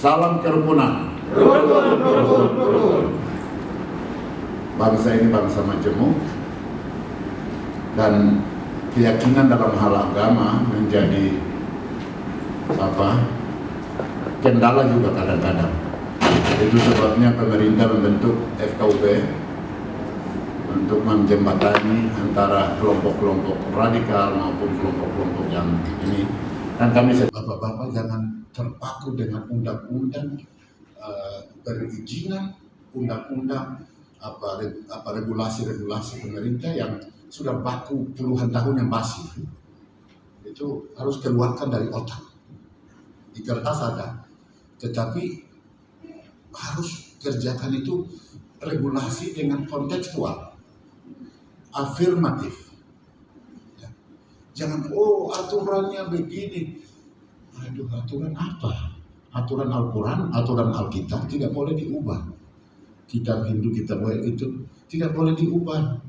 Salam kerukunan. Bangsa ini bangsa majemuk, dan keyakinan dalam hal agama menjadi kendala juga kadang-kadang. Itu sebabnya pemerintah membentuk FKUP untuk menjembatani antara kelompok-kelompok radikal maupun kelompok-kelompok yang ini. Dan kami bapak-bapak jangan terpaku dengan undang-undang perizinan, undang-undang regulasi-regulasi pemerintah yang sudah baku puluhan tahun yang masih. Itu harus keluarkan dari otak. Di kertas ada, tetapi harus kerjakan itu regulasi dengan kontekstual, afirmatif. Ya. Jangan, aturannya begini. Aduh, aturan apa? Aturan Al-Quran, aturan Alkitab tidak boleh diubah. Kitab Hindu, kitab itu tidak boleh diubah.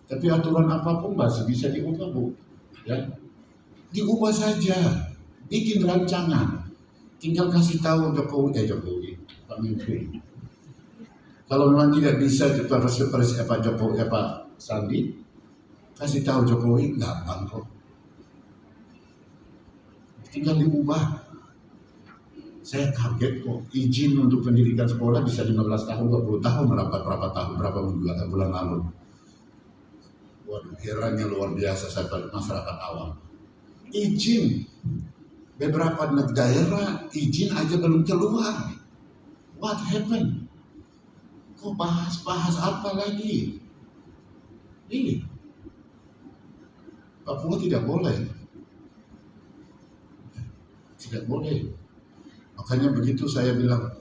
Tapi aturan apapun masih bisa diubah, Bu. Ya. Diubah saja. Bikin rancangan. Tinggal kasih tahu Jokowi, Pak Menteri. Kalau memang tidak bisa Jokowi, Pak Sandi, kasih tahu Jokowi, gampang kok. Tinggal diubah. Saya kaget kok, izin untuk pendidikan sekolah bisa 15 tahun, 20 tahun, berapa bulan lalu. Waduh, herannya luar biasa saya pada masyarakat awam. Izin, beberapa daerah izin aja belum keluar. What happened? Kok bahas apa lagi? Ini Papua tidak boleh. Tidak boleh. Makanya begitu saya bilang,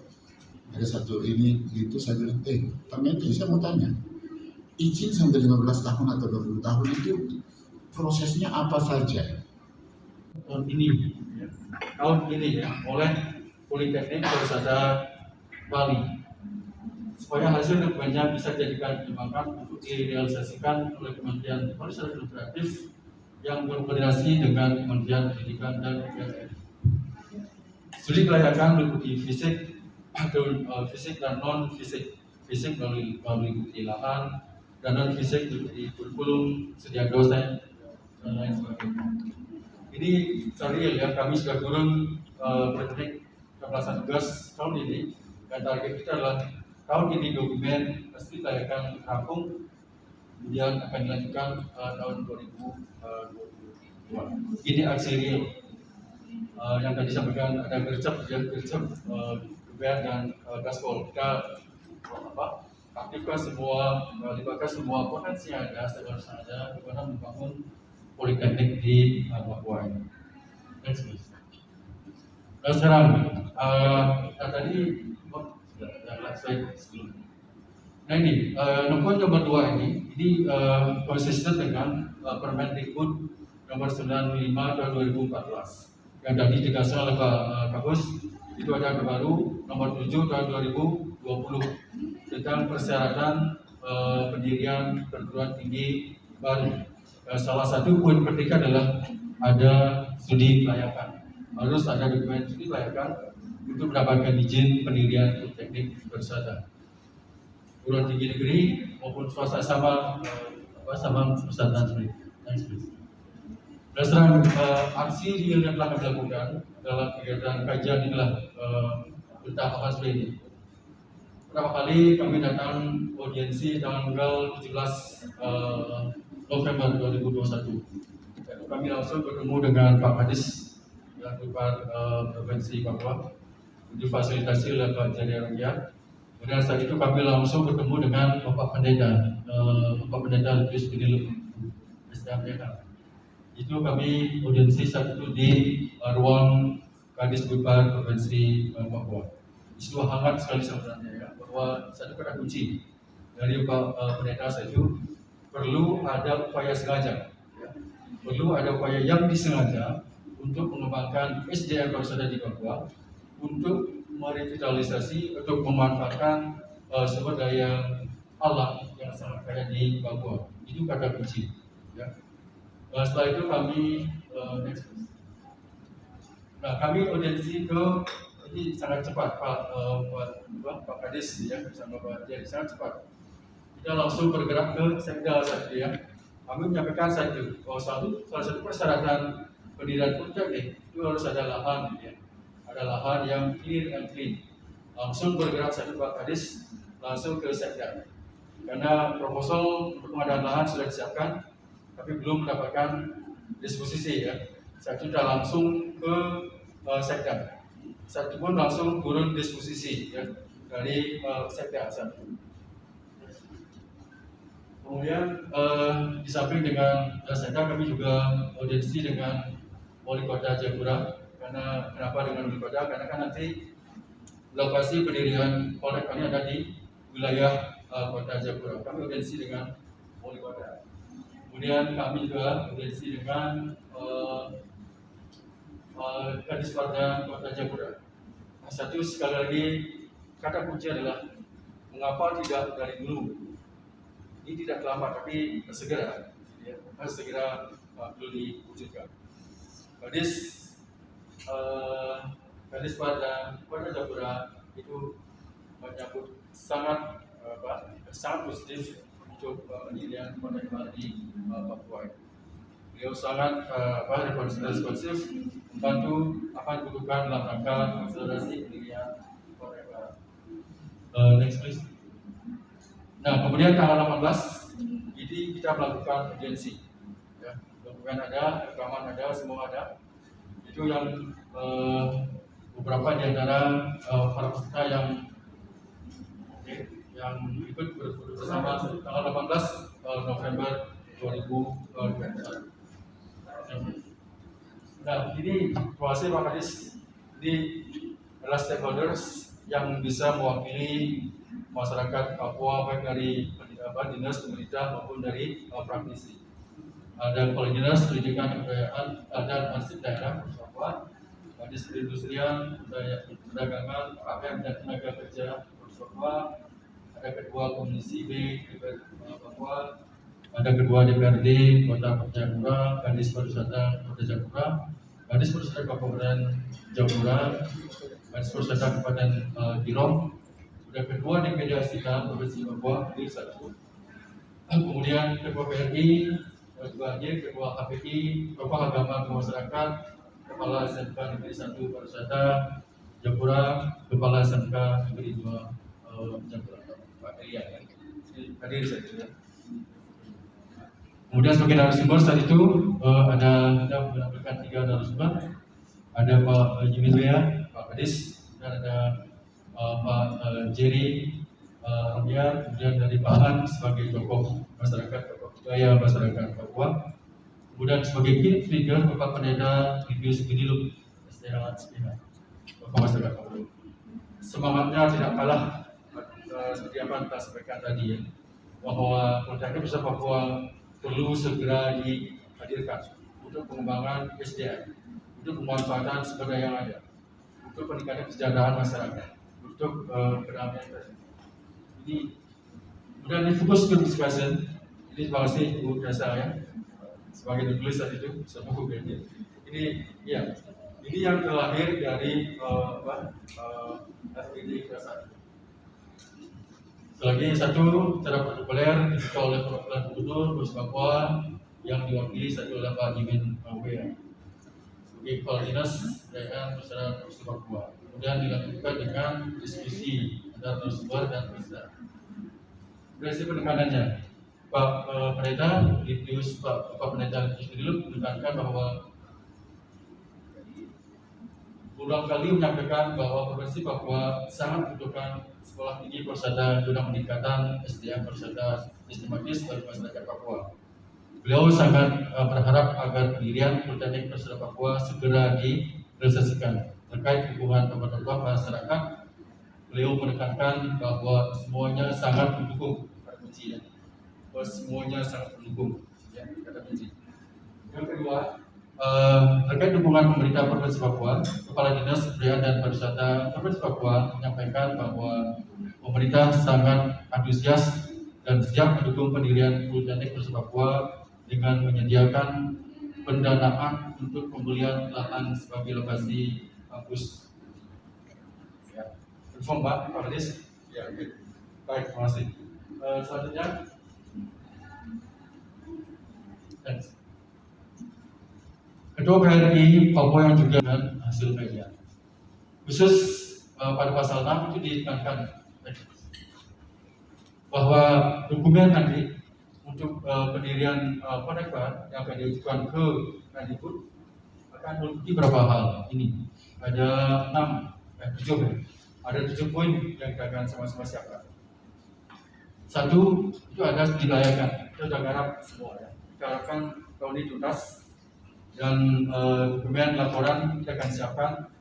ada satu ini, itu saya bilang, Pak Menteri, saya mau tanya, izin sampai 15 tahun atau 20 tahun itu prosesnya apa saja? Tahun ini oleh Politeknik Persada Bali, supaya hasil dokumennya bisa dijadikan pertimbangan untuk direalisasikan oleh Kementerian Pariwisata dan Kreatif yang berkoordinasi dengan Kementerian Pendidikan dan Kebudayaan. Studi kelayakan meliputi fisik dan non fisik. Fisik melalui bukti lahan, dan non fisik meliputi kurikulum, sedia dosen, dan lain sebagainya. Ini sorry ya, kami sudah turun Politeknik pelaksanaan tugas tahun ini, dan target kita adalah tahun ini dokumen studi kelayakan rampung, kemudian akan dilanjutkan tahun 2022. Ini aksi real. Yang tadi sampaikan ada gercep DPR dan Gaspol. Kita aktifkan semua, libatkan semua potensi yang ada, stakeholders yang ada, bagaimana membangun politeknik di Papua ini. Dan sekarang, tadi slide sebelumnya. Nah ini, poin nomor 2 ini konsisten dengan Permendikbud nomor 95 tahun 2014. Yang tadi digasih oleh Pak Kapus, itu ada baru nomor 7 tahun 2020 tentang persyaratan pendirian perguruan tinggi baru. Salah satu poin penting adalah ada studi kelayakan. Harus ada dokumen studi kelayakan untuk mendapatkan izin pendirian Politeknik Persada. Perguruan tinggi negeri maupun swasta sama perusahaan sendiri. Berdasarkan aksi real yang telah kami lakukan dalam kegiatan kajian inilah bertahapan seperti ini. Pertama kali kami datang audiensi tanggal 17 November 2021. Kami langsung bertemu dengan Pak Kadis yang berupa Provinsi Papua, difasilitasi oleh Pak Jaya Rakyat. Kemudian saat itu kami langsung bertemu dengan Bapak Pendeta Lukius Bini SDMPK. Itu kami audiensi saat itu di ruang Kadis Gudpar Provinsi Papua. Isu hangat sekali sebenarnya ya, bahwa satu kata kunci dari Pak Pendeta saat itu perlu ada upaya sengaja, ya. Perlu ada upaya yang disengaja untuk mengembangkan SDM pariwisata di Papua, untuk merevitalisasi, untuk memanfaatkan sumber daya alam yang sangat kaya di Papua. Itu kata kunci. Ya. Setelah itu kami kami audiensi ke ini sangat cepat Pak Kadis ya bersama Pak Jadi sangat cepat. Kita langsung bergerak ke sekda saja ya. Kami menyampaikan satu, salah satu persyaratan pendirian politeknik itu harus ada lahan, ya. Ada lahan yang clear and clean. Langsung bergerak satu Pak Kadis langsung ke sekda. Karena proposal untuk pengadaan lahan sudah disiapkan, tapi belum mendapatkan disposisi ya. Saya sudah langsung ke sekda. Satu pun langsung turun disposisi ya dari sekda satu. Kemudian di samping dengan sekda kami juga audiensi dengan Wali Kota Jayapura. Kenapa dengan Wali Kota? Karena kan nanti lokasi pendirian Poltek kami ada di wilayah Kota Jayapura. Kami audiensi dengan Wali Kota. Kemudian kami juga audiensi dengan Kadis Warga Kota Jayapura. Satu sekali lagi kata kunci adalah mengapa tidak dari dulu. Ini tidak lama tapi segera, ya, harus segera perlu diwujudkan. Kadis pada Jayapura itu menyambut sangat positif untuk pendirian Poltek baru di Papua. Beliau sangat responsif membantu apa yang dibutuhkan dalam rangka akselerasi pendirian Poltek baru. Next please. Nah, kemudian tanggal 18 ini kita melakukan audiensi. Ya, dokumen ada, rekaman ada, semua ada. Itu yang beberapa di antara para peserta yang ikut bersama tanggal 18 November 2021. Nah, ini terima Pak Kadis. Ini adalah stakeholders yang bisa mewakili masyarakat Papua baik dari dinas pemerintah maupun dari praktisi. Ada kepala dinas pendidikan kebudayaan dan arsip daerah Papua, Kadis Perindustrian, Perdagangan, APM dan Tenaga Kerja Papua, ada ketua Komisi B Papua, ada ketua DPRD Kota Jayapura, Kadis Pariwisata Kota Jayapura, Kadis Pariwisata Kabupaten Jayapura, Kadis Pariwisata Kabupaten Girong, dan kedua DPD Asika Provinsi Papua di satu. Kemudian ketua PRI, ketua AJ, ketua KPI, tokoh agama masyarakat, kepala SMK Negeri 1 Pariwisata Jayapura, kepala SMK Negeri 2 Jayapura, Pak Rian. Hadir saja. Kemudian sebagai narasumber saat itu ada kita menampilkan 3 narasumber, ada Pak Jimmy, Pak Kadis, dan ada Pak Jerry Robian, kemudian dari Pak Han sebagai tokoh masyarakat, tokoh budaya masyarakat Papua, kemudian sebagai key figure Bapak Pendeta Livius Gidiluk, SDA, tokoh masyarakat Papua. Semangatnya tidak kalah seperti apa yang kita sampaikan tadi ya, bahwa Poltek Besar Papua perlu segera dihadirkan untuk pengembangan SDM, untuk pemanfaatan sumber daya yang ada, untuk peningkatan kesejahteraan masyarakat, untuk kedamaian. Ini kemudian difokus ke discussion. Ini terima kasih Bu Dasa ya sebagai penulis saat itu sama Bu Benny. Ini ya, ini yang terlahir dari FPD Dasa. Selagi satu secara protokoler dibuka oleh perwakilan Gubernur Provinsi Papua yang diwakili satu oleh Pak Jimin Mawea sebagai kepala dinas dan masyarakat Provinsi Papua. Kemudian dilanjutkan dengan diskusi antara narasumber dan peserta. Prinsip penekanannya, Pak Pendeta Livius, Pak Pendeta Livius Gidiluk menekankan bahwa berulang kali menyampaikan bahwa Provinsi Papua sangat membutuhkan sekolah tinggi persada guna meningkatkan SDM persada sistematis bagi masyarakat Papua. Beliau sangat berharap agar pendirian Politeknik Persada Papua segera direalisasikan. Terkait hubungan tokoh-tokoh masyarakat, beliau menekankan bahwa semuanya sangat mendukung, kata kunci ya. Bahwa semuanya sangat mendukung, ya, kata kunci. Yang kedua, terkait dukungan pemerintah Provinsi Papua, Kepala Dinas Kebudayaan dan Pariwisata Provinsi Papua menyampaikan bahwa pemerintah sangat antusias dan siap mendukung pendirian Politeknik Persada Papua dengan menyediakan pendanaan untuk pembelian lahan sebagai lokasi kampus. Inform Pak, Pak Adis. Ya, oke. Baik, terima kasih. Selanjutnya, Ketua PRI Papua yang juga dengan hasil media. Khusus pada pasal 6 itu ditekankan bahwa dokumen nanti untuk pendirian Kodekbar yang akan diajukan ke Mendikbud akan meliputi beberapa hal. Ini ada 7 ada 7 poin yang kita akan sama-sama siapkan. Satu, itu ada dilayakan, kita sudah garap semua ya. Kita harapkan tahun ini tuntas dan dokumen laporan kita akan siapkan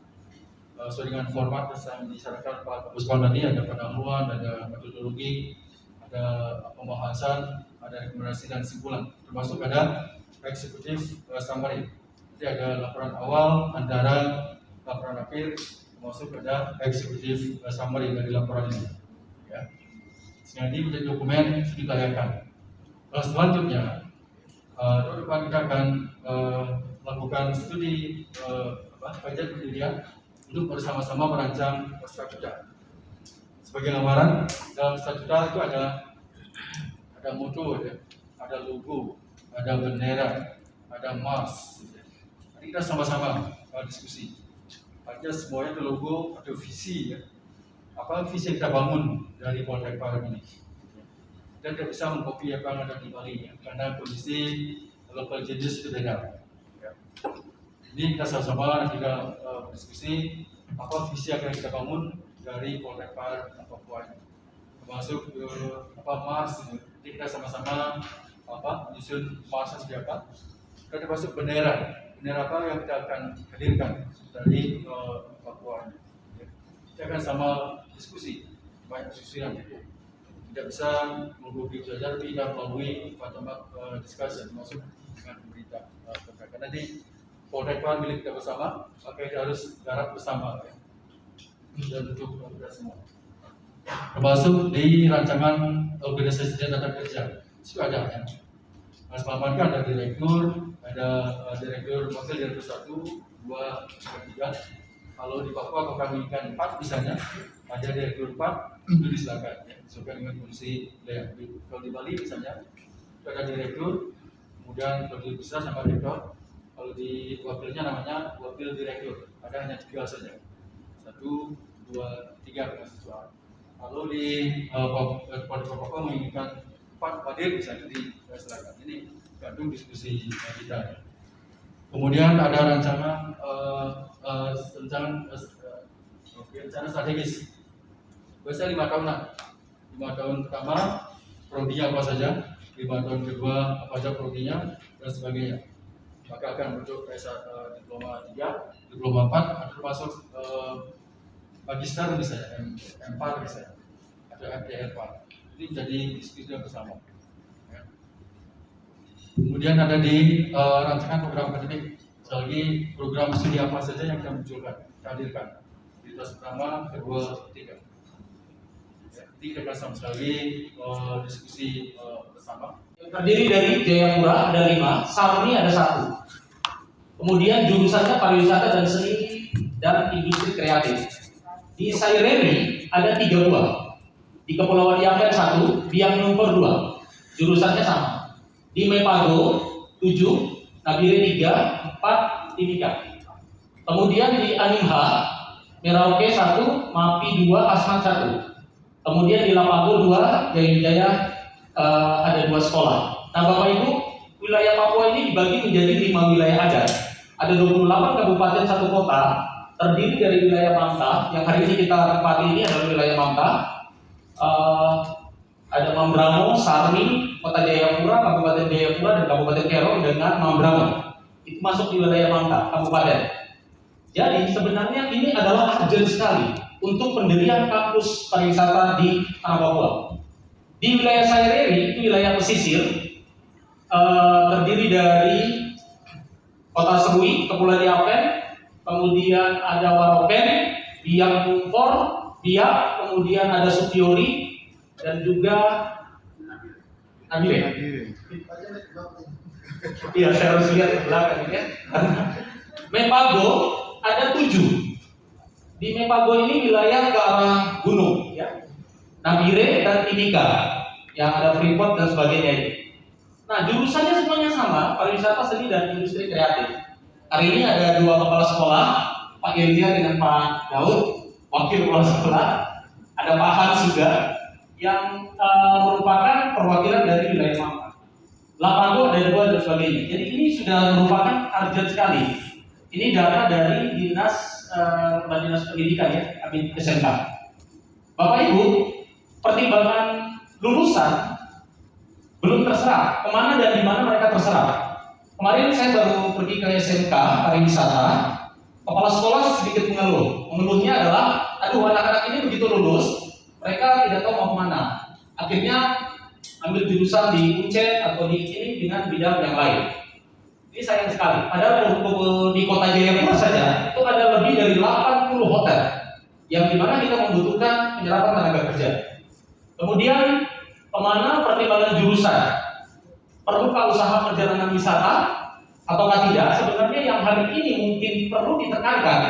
sesuai dengan format yang disyaratkan Pak Busman tadi. Ada pendahuluan, ada metodologi, ada pembahasan, ada rekomendasi dan kesimpulan, termasuk ada eksekutif summary. Jadi ada laporan awal, antara, laporan akhir, termasuk ada eksekutif summary dari laporan ini. Ya. Sehingga ini menjadi dokumen ditayangkan. Selanjutnya, tahun depan kita akan melakukan studi kajian pendirian untuk bersama-sama merancang statuta. Sebagai gambaran, dalam statuta itu ada moto, ya, ada logo, ada bendera, ada mars. Jadi kita sama-sama diskusi. Artinya semuanya ada logo, ada visi, ya. Apa visi yang kita bangun dari Kodekbar ini. Dan tidak bisa mengkopi apa yang ada di Bali, ya, karena kondisi local changes itu beda. Ya. Ini kita sama-sama kita berdiskusi apa visi yang akan kita bangun dari Kodekbar Papua ini, termasuk mars. Jadi kita sama-sama menyusun marsnya seperti apa. Kita termasuk bendera apa yang kita akan hadirkan dari Papua ini. Ya. Kita akan sama diskusi, banyak diskusi yang cukup. Tidak bisa menggunakan saja, tapi tidak melalui tempat diskusi, termasuk dengan pemerintah terkait. Karena di Kodekbar milik kita bersama, maka kita harus garap bersama, ya. Dan untuk kita semua. Termasuk di rancangan organisasi dan tata kerja, itu ada, ya. Mas Paman kan ada direktur, wakil direktur 1, 2, 3. Kalau di Papua kalau kami inginkan 4 misalnya, ada direktur 4, itu disilakan, ya, sesuai dengan fungsi wilayah. Kalau di Bali misalnya, itu ada direktur, kemudian wakil besar sama direktur. Kalau di wakilnya namanya wakil direktur, ada hanya 3 saja. 1, 2, 3 mahasiswa. Kalau di Papua menginginkan 4 hadir misalnya disilakan. Ini gantung diskusi kita. Kemudian ada rancangan rencana strategis. Biasanya 5 tahunan. 5 tahun pertama prodinya apa saja, 5 tahun kedua apa saja prodinya dan sebagainya. Maka akan bentuk diploma 3, diploma 4, termasuk magister misalnya, M4 misalnya, atau MPR4. Ini menjadi diskusi bersama. Ya. Kemudian ada di rancangan program akademik. Lagi program studi apa saja yang kita munculkan, kita hadirkan. Prioritas pertama, kedua, ketiga. Ya, jadi kita akan sama sekali diskusi bersama. Terdiri dari Jayapura ada 5, Sarni ada 1. Kemudian jurusannya pariwisata dan seni dan industri kreatif. Di Saireri ada 3 buah. Di Kepulauan Yapen 1, Biak Numfor 2. Jurusannya sama. Di Mepago 7, Nabire 3, 4, Timika. Kemudian di Animha, Merauke 1, Mapi 2, Asmat 1. Kemudian di Lapago 2, Jaya ada 2 sekolah. Nah Bapak Ibu, wilayah Papua ini dibagi menjadi 5 wilayah adat. Ada 28 kabupaten 1 kota, terdiri dari wilayah Mamta, yang hari ini kita tempati ini adalah wilayah Mamta. Ada Mambramo, Sarni, Kota Jayapura, Kabupaten Jayapura, dan Kabupaten Kero dengan Mambramo. Itu masuk di wilayah Mamta, kabupaten. Jadi sebenarnya ini adalah urgent sekali untuk pendirian kampus pariwisata di Tanah Papua. Di wilayah Saireri, itu wilayah pesisir, terdiri dari Kota Serui, Kepulauan Yapen, kemudian ada Waropen, Biak Numfor, Biak, kemudian ada Supiori, dan juga Nabire. Iya, saya harus lihat ke belakang ya. Mepago ada 7. Di Mepago ini wilayah ke arah gunung, ya. Nabire dan Timika, yang ada Freeport dan sebagainya ini. Nah, jurusannya semuanya sama, pariwisata, seni, dan industri kreatif. Hari ini ada dua kepala sekolah, Pak Ilya dengan Pak Daud, wakil kepala sekolah, ada Pak Hans juga, yang merupakan perwakilan dari wilayah Mampang. Lapango ada dua dan sebagainya. Jadi ini sudah merupakan urgent sekali. Ini data dari Dinas Pendidikan, ya, SMK. Bapak Ibu, pertimbangan lulusan belum terserah kemana dan di mana mereka terserah. Kemarin saya baru pergi ke SMK pariwisata, kepala sekolah sedikit mengeluhnya adalah, aduh, anak-anak ini begitu lulus, mereka tidak tahu mau kemana. Akhirnya ambil jurusan di UCED atau di ini dengan bidang yang lain. Ini sayang sekali. Padahal di kota Jayapura saja itu ada lebih dari 80 hotel yang dimana kita membutuhkan penyerapan tenaga kerja. Kemudian kemana pertimbangan jurusan? Perlukah usaha perjalanan wisata ataukah tidak? Sebenarnya yang hari ini mungkin perlu ditekankan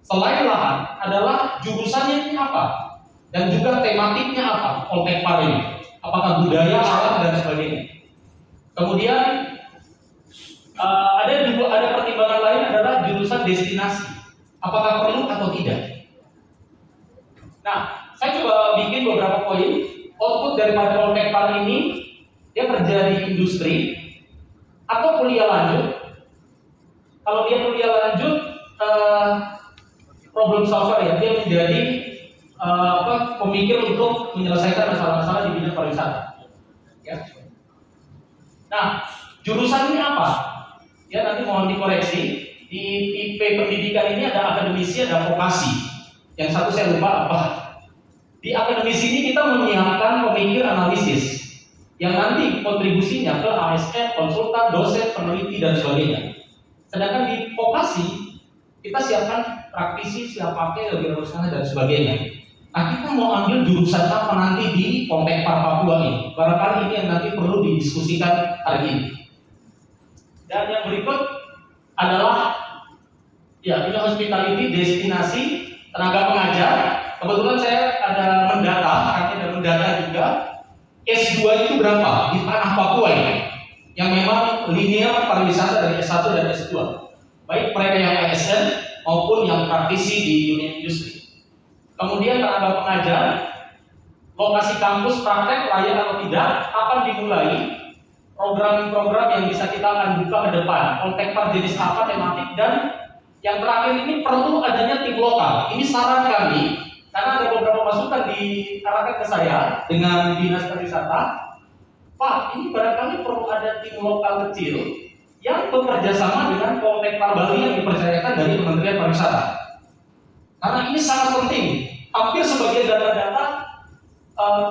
selain lahan adalah jurusannya ini apa dan juga tematiknya apa, Poltekpar ini. Apakah budaya, alam dan sebagainya. Kemudian ada pertimbangan lain adalah jurusan destinasi. Apakah perlu atau tidak? Nah, saya coba bikin beberapa poin. Output daripada Poltekpar ini, dia kerja di industri atau kuliah lanjut. Kalau dia kuliah lanjut, problem solver, ya, dia menjadi pemikir untuk menyelesaikan masalah-masalah di bidang pariwisata. Ya. Nah, jurusan ini apa? Ya, nanti mohon dikoreksi. Di IP pendidikan ini ada akademisi, ada vokasi. Yang satu saya lupa apa. Di akademisi ini kita menyiapkan pemikir analisis yang nanti kontribusinya ke ASN, konsultan, dosen, peneliti dan sebagainya. Sedangkan di vokasi kita siapkan praktisi, siap pakai, wirausaha dan sebagainya. Nah, kita mau ambil jurusan apa nanti di Poltekpar Papua ini? Barangkali ini yang nanti perlu didiskusikan hari ini. Dan yang berikut adalah, ya, ini hospitality, destinasi, tenaga pengajar. Kebetulan saya ada mendata, kami ada mendata juga. S2 itu berapa di tanah Papua ini? Yang memang linear pariwisata dari S1 dan S2. Baik mereka yang ASN maupun yang praktisi di dunia industri. Kemudian tenaga pengajar, lokasi kampus praktek layak atau tidak, kapan dimulai, program-program yang bisa kita akan buka ke depan, Poltekpar jenis apa, tematik, dan yang terakhir ini perlu adanya tim lokal. Ini saran kami, karena ada beberapa masukan diarahkan ke saya dengan Dinas Pariwisata. Pak, ini barangkali perlu ada tim lokal kecil yang bekerja sama dengan Poltekpar Bali yang dipercayakan dari Kementerian Pariwisata. Karena ini sangat penting. Hampir sebagian data-data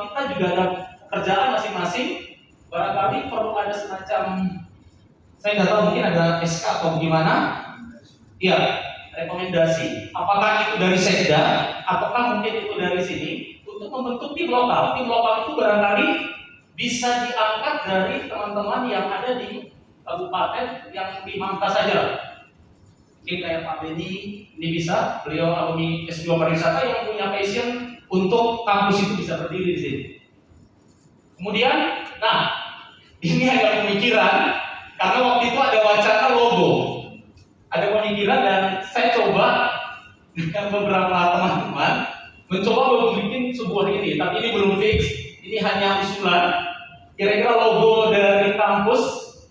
kita juga ada pekerjaan masing-masing. Barangkali perlu ada semacam, saya nggak tahu, mungkin ada SK atau gimana. Ya, rekomendasi. Apakah itu dari Sekda, ataukah mungkin itu dari sini untuk membentuk tim lokal. Tim lokal itu barangkali bisa diangkat dari teman-teman yang ada di kabupaten yang di Mangka saja. Mungkin kayak Pak Beni, ini bisa, beliau alumni S2 pariwisata yang punya passion untuk kampus itu bisa berdiri di sini. Kemudian, nah, ini hanya pemikiran, karena waktu itu ada wacana logo, ada pemikiran, dan saya coba dengan beberapa teman-teman mencoba bikin sebuah ini, tapi ini belum fix, ini hanya usulan. Kira-kira logo dari kampus,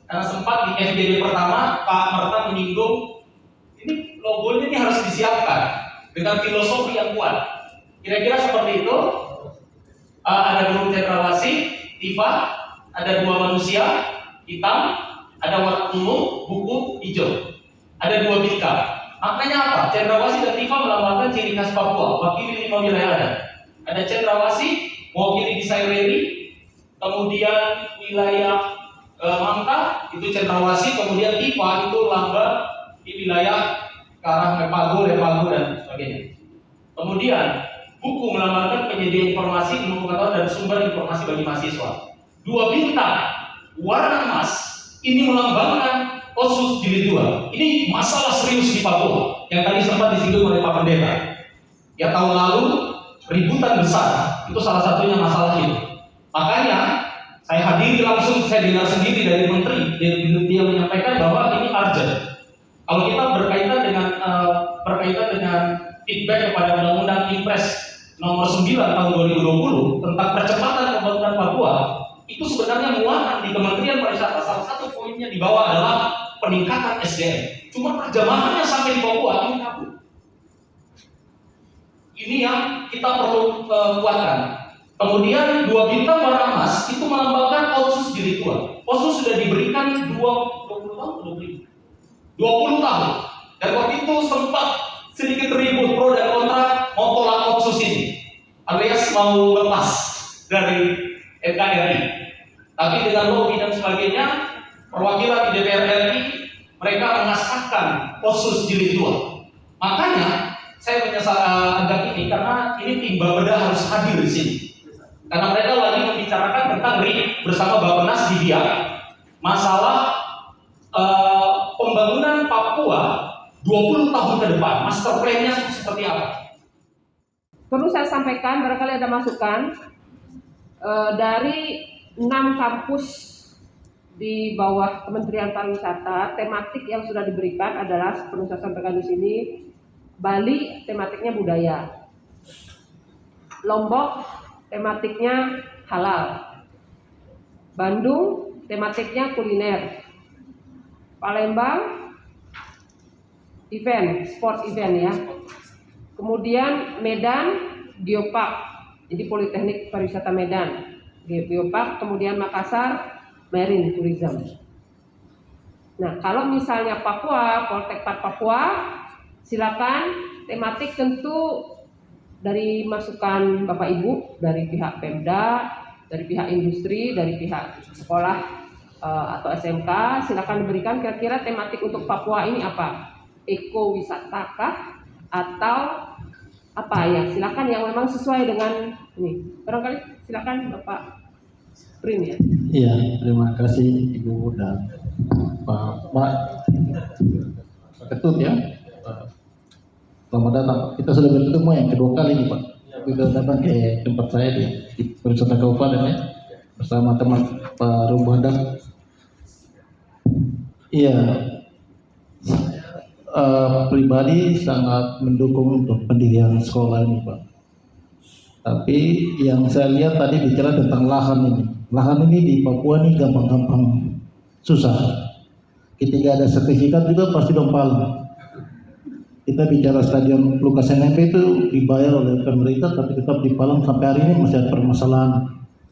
karena sempat di FGD pertama Pak Merta menyinggung, ini logonya ini harus disiapkan dengan filosofi yang kuat. Kira-kira seperti itu. Ada burung cendrawasih, tifa, ada dua manusia hitam, ada warna ungu, buku hijau, ada dua bika. Maknanya apa? Cendrawasih dan tifa melambangkan ciri khas Papua, wakili 5 wilayah ada. Ada cendrawasih mewakili di Saireri, kemudian wilayah Mangka itu cendrawasih, kemudian tifa itu lambang di wilayah ke arah Mepago, Lepago dan sebagainya. Kemudian buku melambangkan penyedia informasi, ilmu pengetahuan dan sumber informasi bagi mahasiswa. Dua bintang warna emas ini melambangkan Otsus Jilid 2. Ini masalah serius di Papua yang tadi sempat disinggung oleh Pak Pendeta. Ya tahun lalu ributan besar, itu salah satunya masalah itu. Makanya saya hadiri langsung, saya dengar sendiri dari menteri, dia menyampaikan bahwa ini urgent. Kalau kita berkaitan dengan feedback kepada Undang-Undang Impres nomor 9 tahun 2020 tentang percepatan pembangunan Papua, itu sebenarnya muatan di Kementerian Pariwisata. Salah satu poinnya di bawah adalah peningkatan SDM. Cuma terjemahannya sampai di Papua ini kabur. Ini yang kita perlu kuatkan. Kemudian 2 bintang warna emas itu melambangkan Otsus Jilid 2. Otsus sudah diberikan 20 tahun, 20 tahun. Dan waktu itu sempat sedikit ribut pro dan kontra mau tolak Otsus ini, alias mau lepas dari NKRI. Tapi dengan lobby dan sebagainya, perwakilan di DPR RI mereka mengesahkan Otsus Jilid 2. Makanya saya menyesal agak ini karena ini tim Bapeda harus hadir di sini. Karena mereka lagi membicarakan tentang bersama Bappenas di Biak masalah pembangunan Papua 20 tahun ke depan, master plan-nya seperti apa? Perlu saya sampaikan, barangkali ada masukan dari 6 kampus di bawah Kementerian Pariwisata, tematik yang sudah diberikan adalah seperti saya sampaikan di sini, Bali tematiknya budaya, Lombok tematiknya halal, Bandung tematiknya kuliner, Palembang event, sport event ya. Kemudian Medan Geopark, jadi Politeknik Pariwisata Medan, Geopark. Kemudian Makassar Marine Tourism. Nah, kalau misalnya Papua, Poltek Papua, silakan tematik tentu dari masukan Bapak Ibu, dari pihak Pemda, dari pihak industri, dari pihak sekolah atau SMK, silakan diberikan kira-kira tematik untuk Papua ini apa? Ekowisata kah atau apa ya? Silakan yang memang sesuai dengan ini. Barangkali silakan Bapak Prim ya. Iya, terima kasih Ibu dan Pak Ketut ya. Selamat datang. Kita sudah bertemu yang kedua kali nih Pak. Kita datang ke tempat saya di Pariwisata Kabupaten ya, bersama teman Pak Rumbadang. Iya, pribadi sangat mendukung untuk pendirian sekolah ini Pak. Tapi yang saya lihat tadi bicara tentang lahan ini. Lahan ini di Papua ini gampang-gampang susah. Ketika ada sertifikat juga pasti dompal. Kita bicara stadion Lukas NMB itu dibayar oleh pemerintah, tapi tetap di Palang sampai hari ini masih ada permasalahan.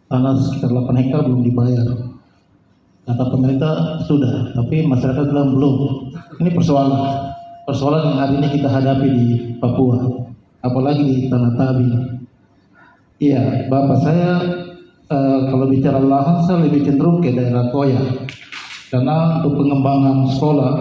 Tanah sekitar 8 hektar belum dibayar. Kata pemerintah sudah, tapi masyarakat bilang belum. Ini persoalan yang hari ini kita hadapi di Papua, apalagi di Tanah Tabi. Iya, Bapak saya kalau bicara lahan saya lebih cenderung ke daerah Koya, karena untuk pengembangan sekolah,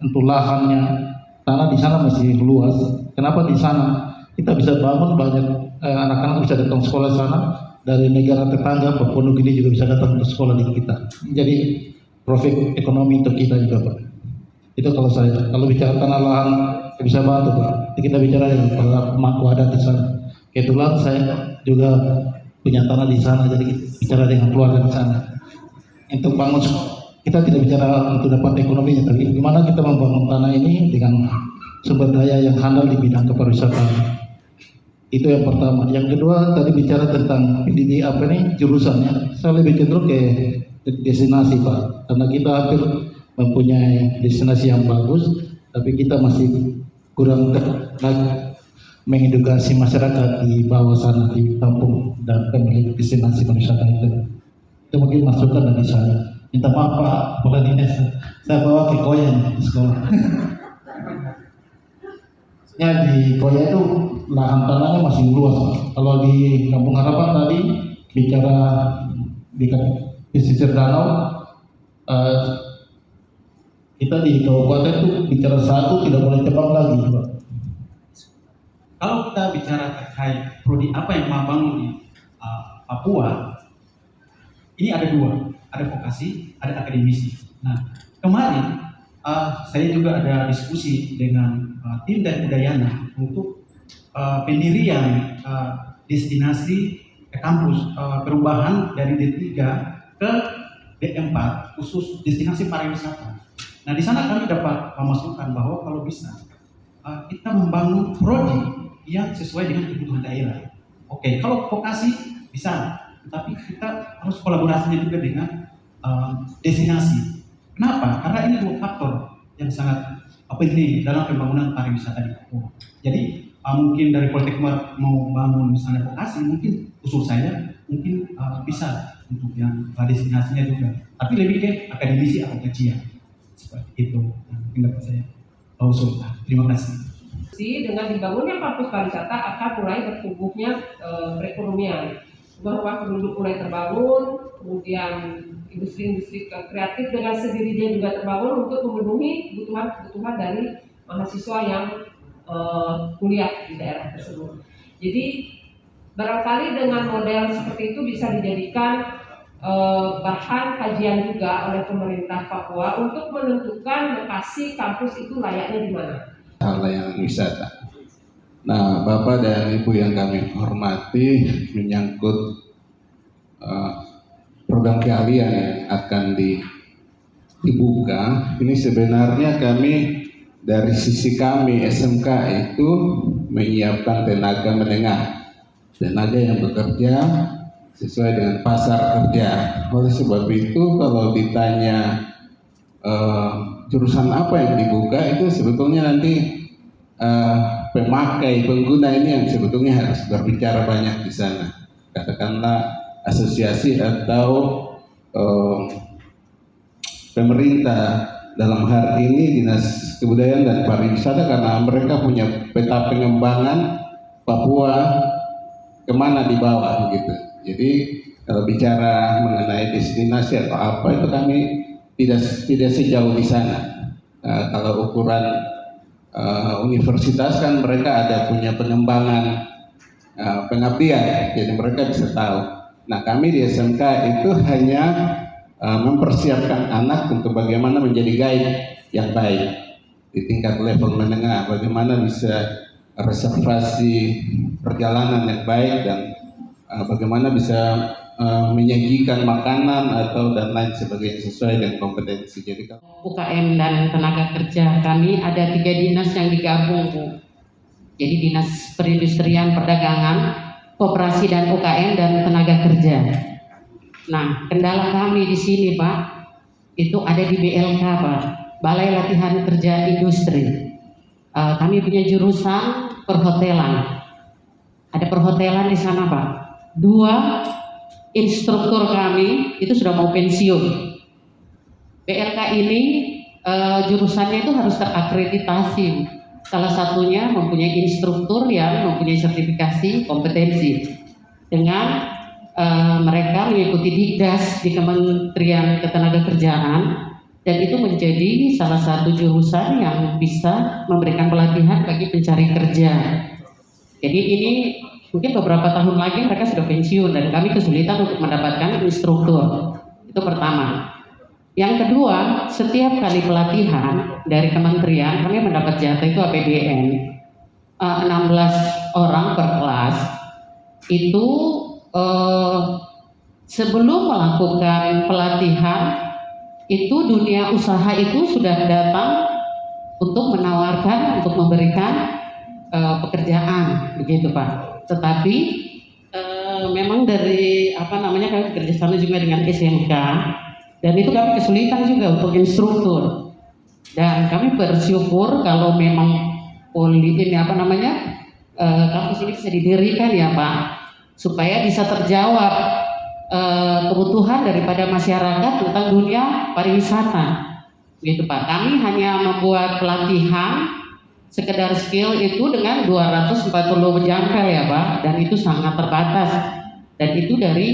untuk lahannya, tanah di sana masih luas. Kenapa di sana kita bisa bangun banyak anak-anak bisa datang sekolah sana dari negara tetangga, Papua Nugini juga bisa datang ke sekolah di kita. Jadi profit ekonomi untuk kita juga Pak. Itu kalau saya, kalau bicara tanah lahan bisa bantu Pak. Kita bicara dengan para pemangku adat di sana. Kebetulan saya juga punya tanah di sana, jadi bicara dengan keluarga di sana. Untuk bangun kita tidak bicara untuk dapat ekonominya, tapi gimana kita membangun tanah ini dengan sumber daya yang handal di bidang kepariwisataan. Itu yang pertama. Yang kedua tadi bicara tentang pendidik apa nih jurusannya. Saya lebih cenderung ke destinasi Pak, karena kita hampir mempunyai destinasi yang bagus, tapi kita masih kurang mengedukasi masyarakat di bawah sana di kampung dan pemilik destinasi pariwisata itu. Itu mungkin masukan dari saya. Minta maaf Pak, bukan ini saya bawa ke Koya di sekolah. Ya di Koya itu lahan tanahnya masih luas Pak. Kalau di Kampung Harapan tadi bicara di pesisir danau, kita di kabupaten itu bicara satu tidak boleh tebak lagi Pak. Kalau kita bicara terkait prodi apa yang mau bangun di Papua, ini ada dua, ada vokasi, ada akademisi. Nah, kemarin saya juga ada diskusi dengan tim dari Udayana untuk pendirian destinasi kampus perubahan dari D3 ke D4 khusus destinasi pariwisata. Nah, di sana kami dapat memasukkan bahwa kalau bisa kita membangun prodi yang sesuai dengan kebutuhan daerah. Oke, kalau vokasi bisa, tapi kita harus kolaborasinya juga dengan destinasi. Kenapa? Karena ini dua faktor yang sangat penting dalam pembangunan pariwisata di Papua. Jadi mungkin dari Politeknik mau bangun misalnya vokasi, mungkin usul saya mungkin bisa untuk yang destinasinya juga. Tapi lebih ke akademisi atau kajian seperti itu. Mungkin dapat saya usul. Terima kasih. Dengan dibangunnya kampus pariwisata akan mulai bertumbuhnya perekonomian. Bahwa penduduk mulai terbangun, kemudian industri-industri kreatif dengan sendirinya juga terbangun untuk memenuhi kebutuhan dari mahasiswa yang kuliah di daerah tersebut. Jadi barangkali dengan model seperti itu bisa dijadikan bahan kajian juga oleh pemerintah Papua untuk menentukan lokasi kampus itu layaknya di mana. Layanan wisata. Nah, Bapak dan Ibu yang kami hormati, menyangkut program keahlian yang akan dibuka, ini sebenarnya kami dari sisi kami SMK itu menyiapkan tenaga menengah, tenaga yang bekerja sesuai dengan pasar kerja. Oleh sebab itu kalau ditanya jurusan apa yang dibuka, itu sebetulnya nanti pemakai pengguna ini yang sebetulnya harus berbicara banyak di sana. Katakanlah asosiasi atau pemerintah, dalam hal ini Dinas Kebudayaan dan Pariwisata, karena mereka punya peta pengembangan Papua kemana di bawah gitu. Jadi kalau bicara mengenai destinasi atau apa, itu kami tidak sejauh di sana. Kalau ukuran universitas kan mereka ada punya pengembangan pengabdian, jadi mereka bisa tahu. Nah, kami di SMK itu hanya mempersiapkan anak untuk bagaimana menjadi guide yang baik di tingkat level menengah, bagaimana bisa reservasi perjalanan yang baik, dan bagaimana bisa menyajikan makanan atau dan lain sebagainya sesuai dengan kompetensi. Jadi UKM dan tenaga kerja kami ada 3 dinas yang digabung, Bu. Jadi Dinas Perindustrian, Perdagangan, Koperasi dan UKM, dan tenaga kerja. Nah, kendala kami di sini, Pak, itu ada di BLK, Pak, Balai Latihan Kerja Industri. Kami punya jurusan perhotelan. Ada perhotelan di sana, Pak. 2 instruktur kami itu sudah mau pensiun. BLK ini jurusannya itu harus terakreditasi. Salah satunya mempunyai instruktur yang mempunyai sertifikasi kompetensi. Dengan mereka mengikuti Dikdas di Kementerian Ketenagakerjaan, dan itu menjadi salah satu jurusan yang bisa memberikan pelatihan bagi pencari kerja. Jadi ini mungkin beberapa tahun lagi mereka sudah pensiun dan kami kesulitan untuk mendapatkan instruktur. Itu pertama. Yang kedua, setiap kali pelatihan dari kementerian kami mendapat jatah itu APBN 16 orang per kelas. Itu sebelum melakukan pelatihan itu dunia usaha itu sudah datang untuk menawarkan, untuk memberikan pekerjaan, begitu Pak. Tetapi memang dari kami kerjasama juga dengan SMK, dan itu kami kesulitan juga untuk instruktur. Dan kami bersyukur kalau memang kampus ini bisa didirikan ya Pak, supaya bisa terjawab kebutuhan daripada masyarakat tentang dunia pariwisata, gitu Pak. Kami hanya membuat pelatihan sekedar skill itu dengan 240 jangkar ya Pak, dan itu sangat terbatas, dan itu dari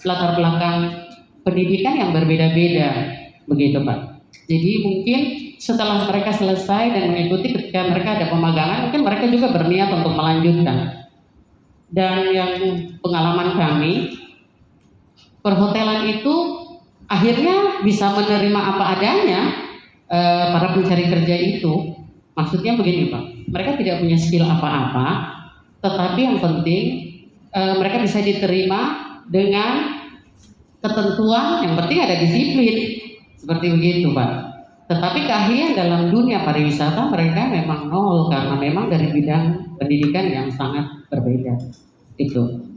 latar belakang pendidikan yang berbeda-beda, begitu Pak. Jadi mungkin setelah mereka selesai dan mengikuti, ketika mereka ada pemagangan, mungkin mereka juga berniat untuk melanjutkan. Dan yang pengalaman kami, perhotelan itu akhirnya bisa menerima apa adanya para pencari kerja itu. Maksudnya begini Pak, mereka tidak punya skill apa-apa, tetapi yang penting mereka bisa diterima dengan ketentuan, yang penting ada disiplin, seperti begitu Pak. Tetapi keahlian dalam dunia pariwisata mereka memang nol, karena memang dari bidang pendidikan yang sangat berbeda. Itu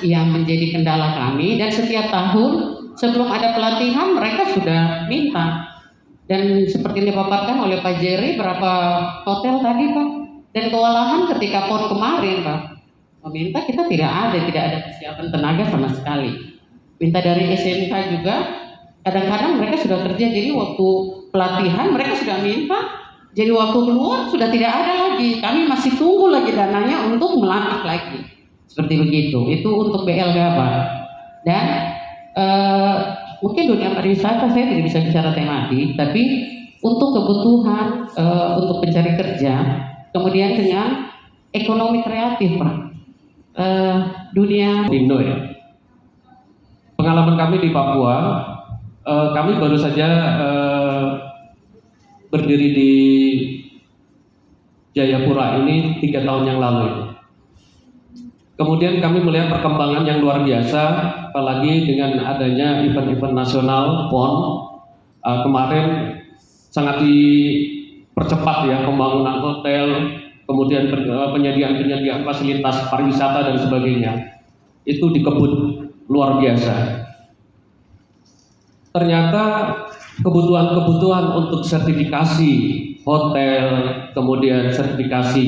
yang menjadi kendala kami, dan setiap tahun sebelum ada pelatihan mereka sudah minta. Dan seperti dipaparkan oleh Pak Jerry, berapa hotel tadi Pak, dan kewalahan ketika PON kemarin Pak, meminta, kita tidak ada kesiapan tenaga sama sekali. Minta dari SMK juga, kadang-kadang mereka sudah kerja, jadi waktu pelatihan mereka sudah minta, jadi waktu keluar sudah tidak ada lagi, kami masih tunggu lagi dananya untuk melatih lagi, seperti begitu. Itu untuk BLG Pak. Dan mungkin dunia pariwisata saya tidak bisa bicara tematik, tapi untuk kebutuhan untuk pencari kerja, kemudian dengan ekonomi kreatif Pak, dunia Indo ya. Pengalaman kami di Papua, kami baru saja berdiri di Jayapura ini 3 tahun yang lalu. Kemudian kami melihat perkembangan yang luar biasa, apalagi dengan adanya event-event nasional PON. Kemarin sangat dipercepat ya pembangunan hotel, kemudian penyediaan fasilitas pariwisata dan sebagainya. Itu dikebut luar biasa. Ternyata kebutuhan-kebutuhan untuk sertifikasi hotel, kemudian sertifikasi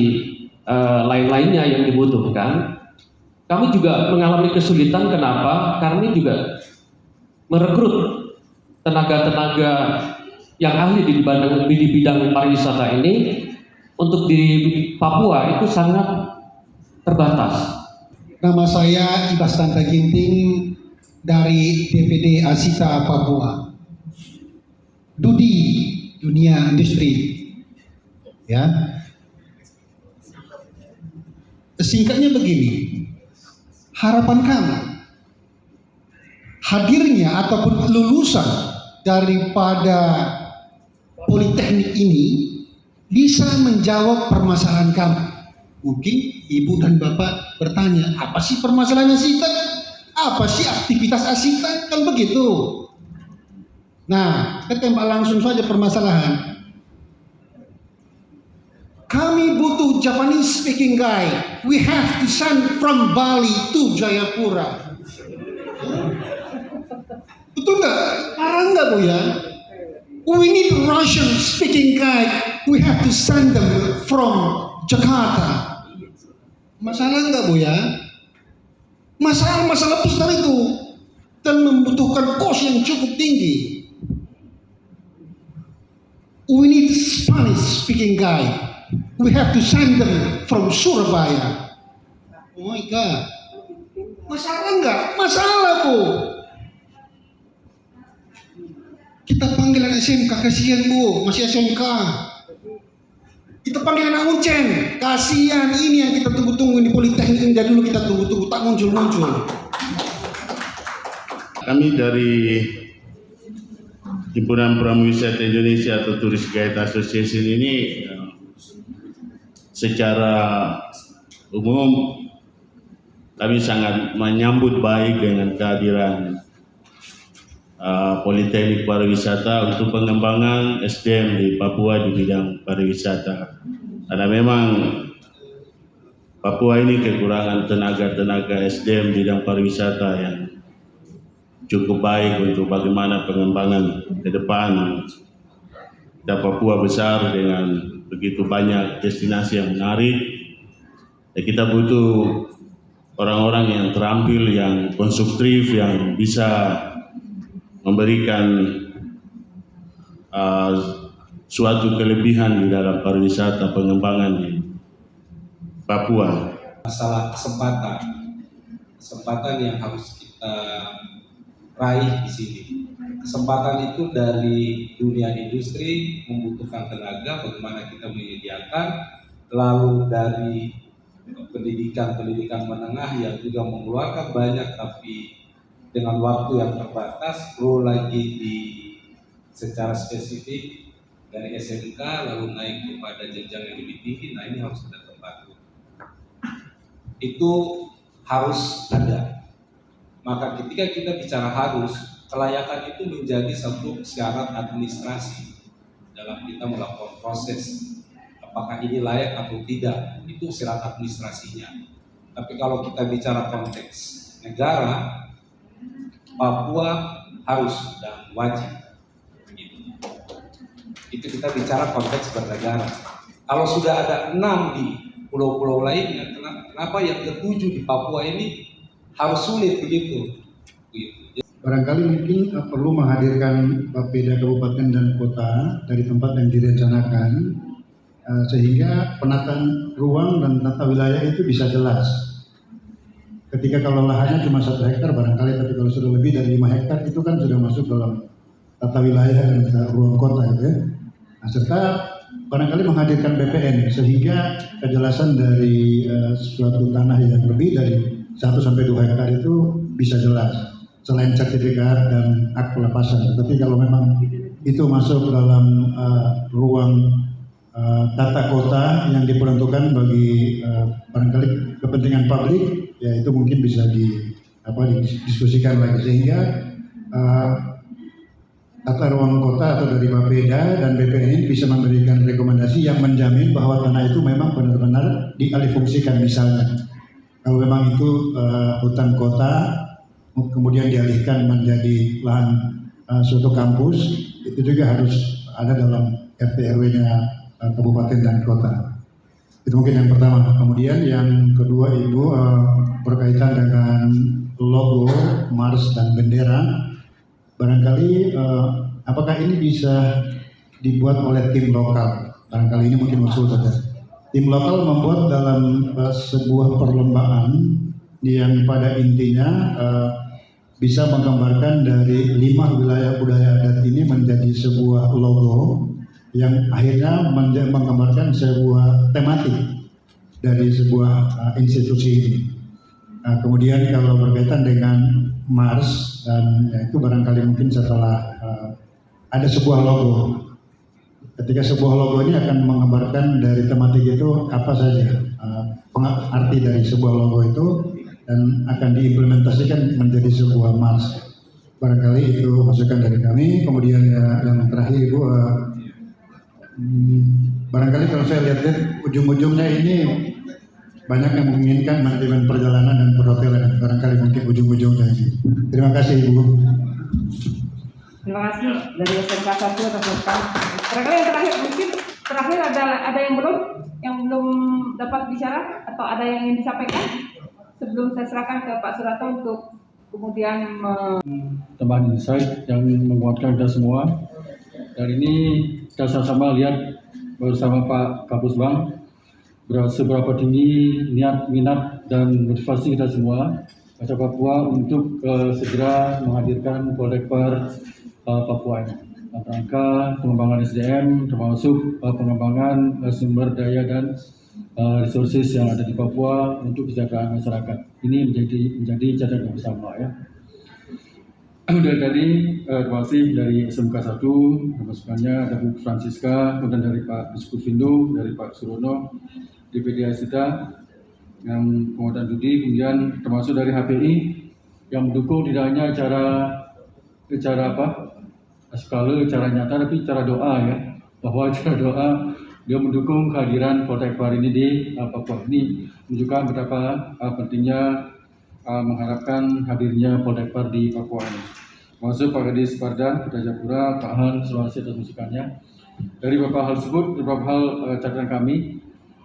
lain-lainnya yang dibutuhkan, kami juga mengalami kesulitan. Kenapa? Kami juga merekrut tenaga-tenaga yang ahli di bidang pariwisata ini untuk di Papua itu sangat terbatas. Nama saya Ibas Tanta Ginting dari DPD Asita Papua. Dudi dunia industri. Ya. Singkatnya begini. Harapan kami hadirnya ataupun lulusan daripada politeknik ini bisa menjawab permasalahan kami. Mungkin ibu dan bapak bertanya, apa sih permasalahan Asita? Apa sih aktivitas Asita? Kan begitu. Nah, kita tembak langsung saja permasalahan. Kami butuh Japanese speaking guy. We have to send from Bali to Jayapura. Betul nggak? Parah nggak Bu ya? We need Russian speaking guy. We have to send them from Jakarta. Masalah nggak Bu ya? Masalah besar itu, dan membutuhkan kos yang cukup tinggi. We need Spanish speaking guy. We have to send them from Surabaya. Oh my God. Masalah nggak? Masalah Bu. Kita panggil anak SMK, kasihan Bu, masih SMK. Kita panggil anak Uncen, kasihan, ini yang kita tunggu-tunggu di Politeknik ini. Dari dulu kita tunggu-tunggu, tak muncul-muncul. Kami dari Himpunan Pramuwisata Indonesia atau Tourist Guide Association ini secara umum kami sangat menyambut baik dengan kehadiran Politeknik Pariwisata untuk pengembangan SDM di Papua di bidang pariwisata. Karena memang Papua ini kekurangan tenaga SDM bidang pariwisata yang cukup baik untuk bagaimana pengembangan ke depan. Kita Papua besar dengan begitu banyak destinasi yang menarik. Kita butuh orang-orang yang terampil, yang konstruktif, yang bisa memberikan suatu kelebihan di dalam pariwisata pengembangan di Papua. Masalah kesempatan yang harus kita raih di sini. Kesempatan itu dari dunia industri membutuhkan tenaga, bagaimana kita menyediakan, lalu dari pendidikan menengah yang juga mengeluarkan banyak tapi dengan waktu yang terbatas, perlu lagi secara spesifik dari SMK lalu naik kepada jenjang yang lebih tinggi. Nah, ini harus ada tempat. Itu harus ada. Maka ketika kita bicara harus, kelayakan itu menjadi satu syarat administrasi dalam kita melakukan proses. Apakah ini layak atau tidak, itu syarat administrasinya. Tapi kalau kita bicara konteks negara, Papua harus dan wajib. Itu kita bicara konteks bernegara. Kalau sudah ada 6 di pulau-pulau lainnya, kenapa yang ke-7 di Papua ini harus sulit begitu? Barangkali mungkin perlu menghadirkan Bapeda kabupaten dan kota dari tempat yang direncanakan sehingga penataan ruang dan tata wilayah itu bisa jelas. Ketika kalau lahannya cuma 1 hektar barangkali, tapi kalau sudah lebih dari 5 hektar itu kan sudah masuk dalam tata wilayah dan ruang kota gitu ya. Nah, serta barangkali menghadirkan BPN sehingga kejelasan dari suatu tanah yang lebih dari 1 sampai 2 hektar itu bisa jelas selain sertifikat dan hak pelepasan. Tapi kalau memang itu masuk dalam ruang tata kota yang diperuntukkan bagi barangkali kepentingan publik, ya itu mungkin bisa didiskusikan lagi sehingga tata ruang kota atau dari Bapeda dan BPN ini bisa memberikan rekomendasi yang menjamin bahwa tanah itu memang benar-benar dialihfungsikan. Misalnya kalau memang itu hutan kota kemudian dialihkan menjadi lahan suatu kampus, itu juga harus ada dalam RT/RW-nya kabupaten dan kota. Itu mungkin yang pertama. Kemudian yang kedua Ibu berkaitan dengan logo, Mars dan bendera. Barangkali apakah ini bisa dibuat oleh tim lokal? Barangkali ini mungkin usul saja. Tim lokal membuat dalam sebuah perlombaan yang pada intinya bisa menggambarkan dari 5 wilayah budaya adat ini menjadi sebuah logo yang akhirnya menggambarkan sebuah tematik dari sebuah institusi ini. Nah, kemudian kalau berkaitan dengan Mars dan ya, itu barangkali mungkin setelah ada sebuah logo. Ketika sebuah logo ini akan menggambarkan dari tematik itu apa saja arti dari sebuah logo itu dan akan diimplementasikan menjadi sebuah Mars. Barangkali itu masukan dari kami. Kemudian yang terakhir Ibu, barangkali kalau saya lihat ujung-ujungnya ini banyak yang menginginkan manajemen perjalanan dan perhotelan, barangkali mungkin ujung-ujungnya ini. Terima kasih Ibu. Terima kasih dari SMK 1 atas masukan. Barangkali yang terakhir mungkin ada yang belum dapat bicara atau ada yang ingin disampaikan sebelum saya serahkan ke Pak Surato untuk kemudian tambahan insight yang menguatkan kita semua. Dan ini kita sama-sama lihat bersama Pak Kapusbang seberapa tinggi niat, minat, dan motivasi kita semua Bangsa Papua untuk segera menghadirkan Poltekper Papua ini. Dalam rangka pengembangan SDM, termasuk pengembangan sumber daya dan resources yang ada di Papua untuk kesejahteraan masyarakat. Ini menjadi catatan bersama ya. Dari tadi terima kasih dari SMK 1, masukannya ada Bu Francisca, kemudian dari Pak Diskufindo, dari Pak Surono, DPD Asita, yang kemudian Dudi, kemudian termasuk dari HPI yang mendukung tidak hanya cara skala nyata, tapi cara doa ya, bahwa cara doa dia mendukung kehadiran Poltekper ini di Papua. Ini menunjukkan betapa pentingnya mengharapkan hadirnya Poltekper di Papua ini. Masuk Pak Gadis Parda, Kota Japura, Pak Han, Sulawesi atas masukannya. Dari beberapa hal tersebut, beberapa hal catatan kami.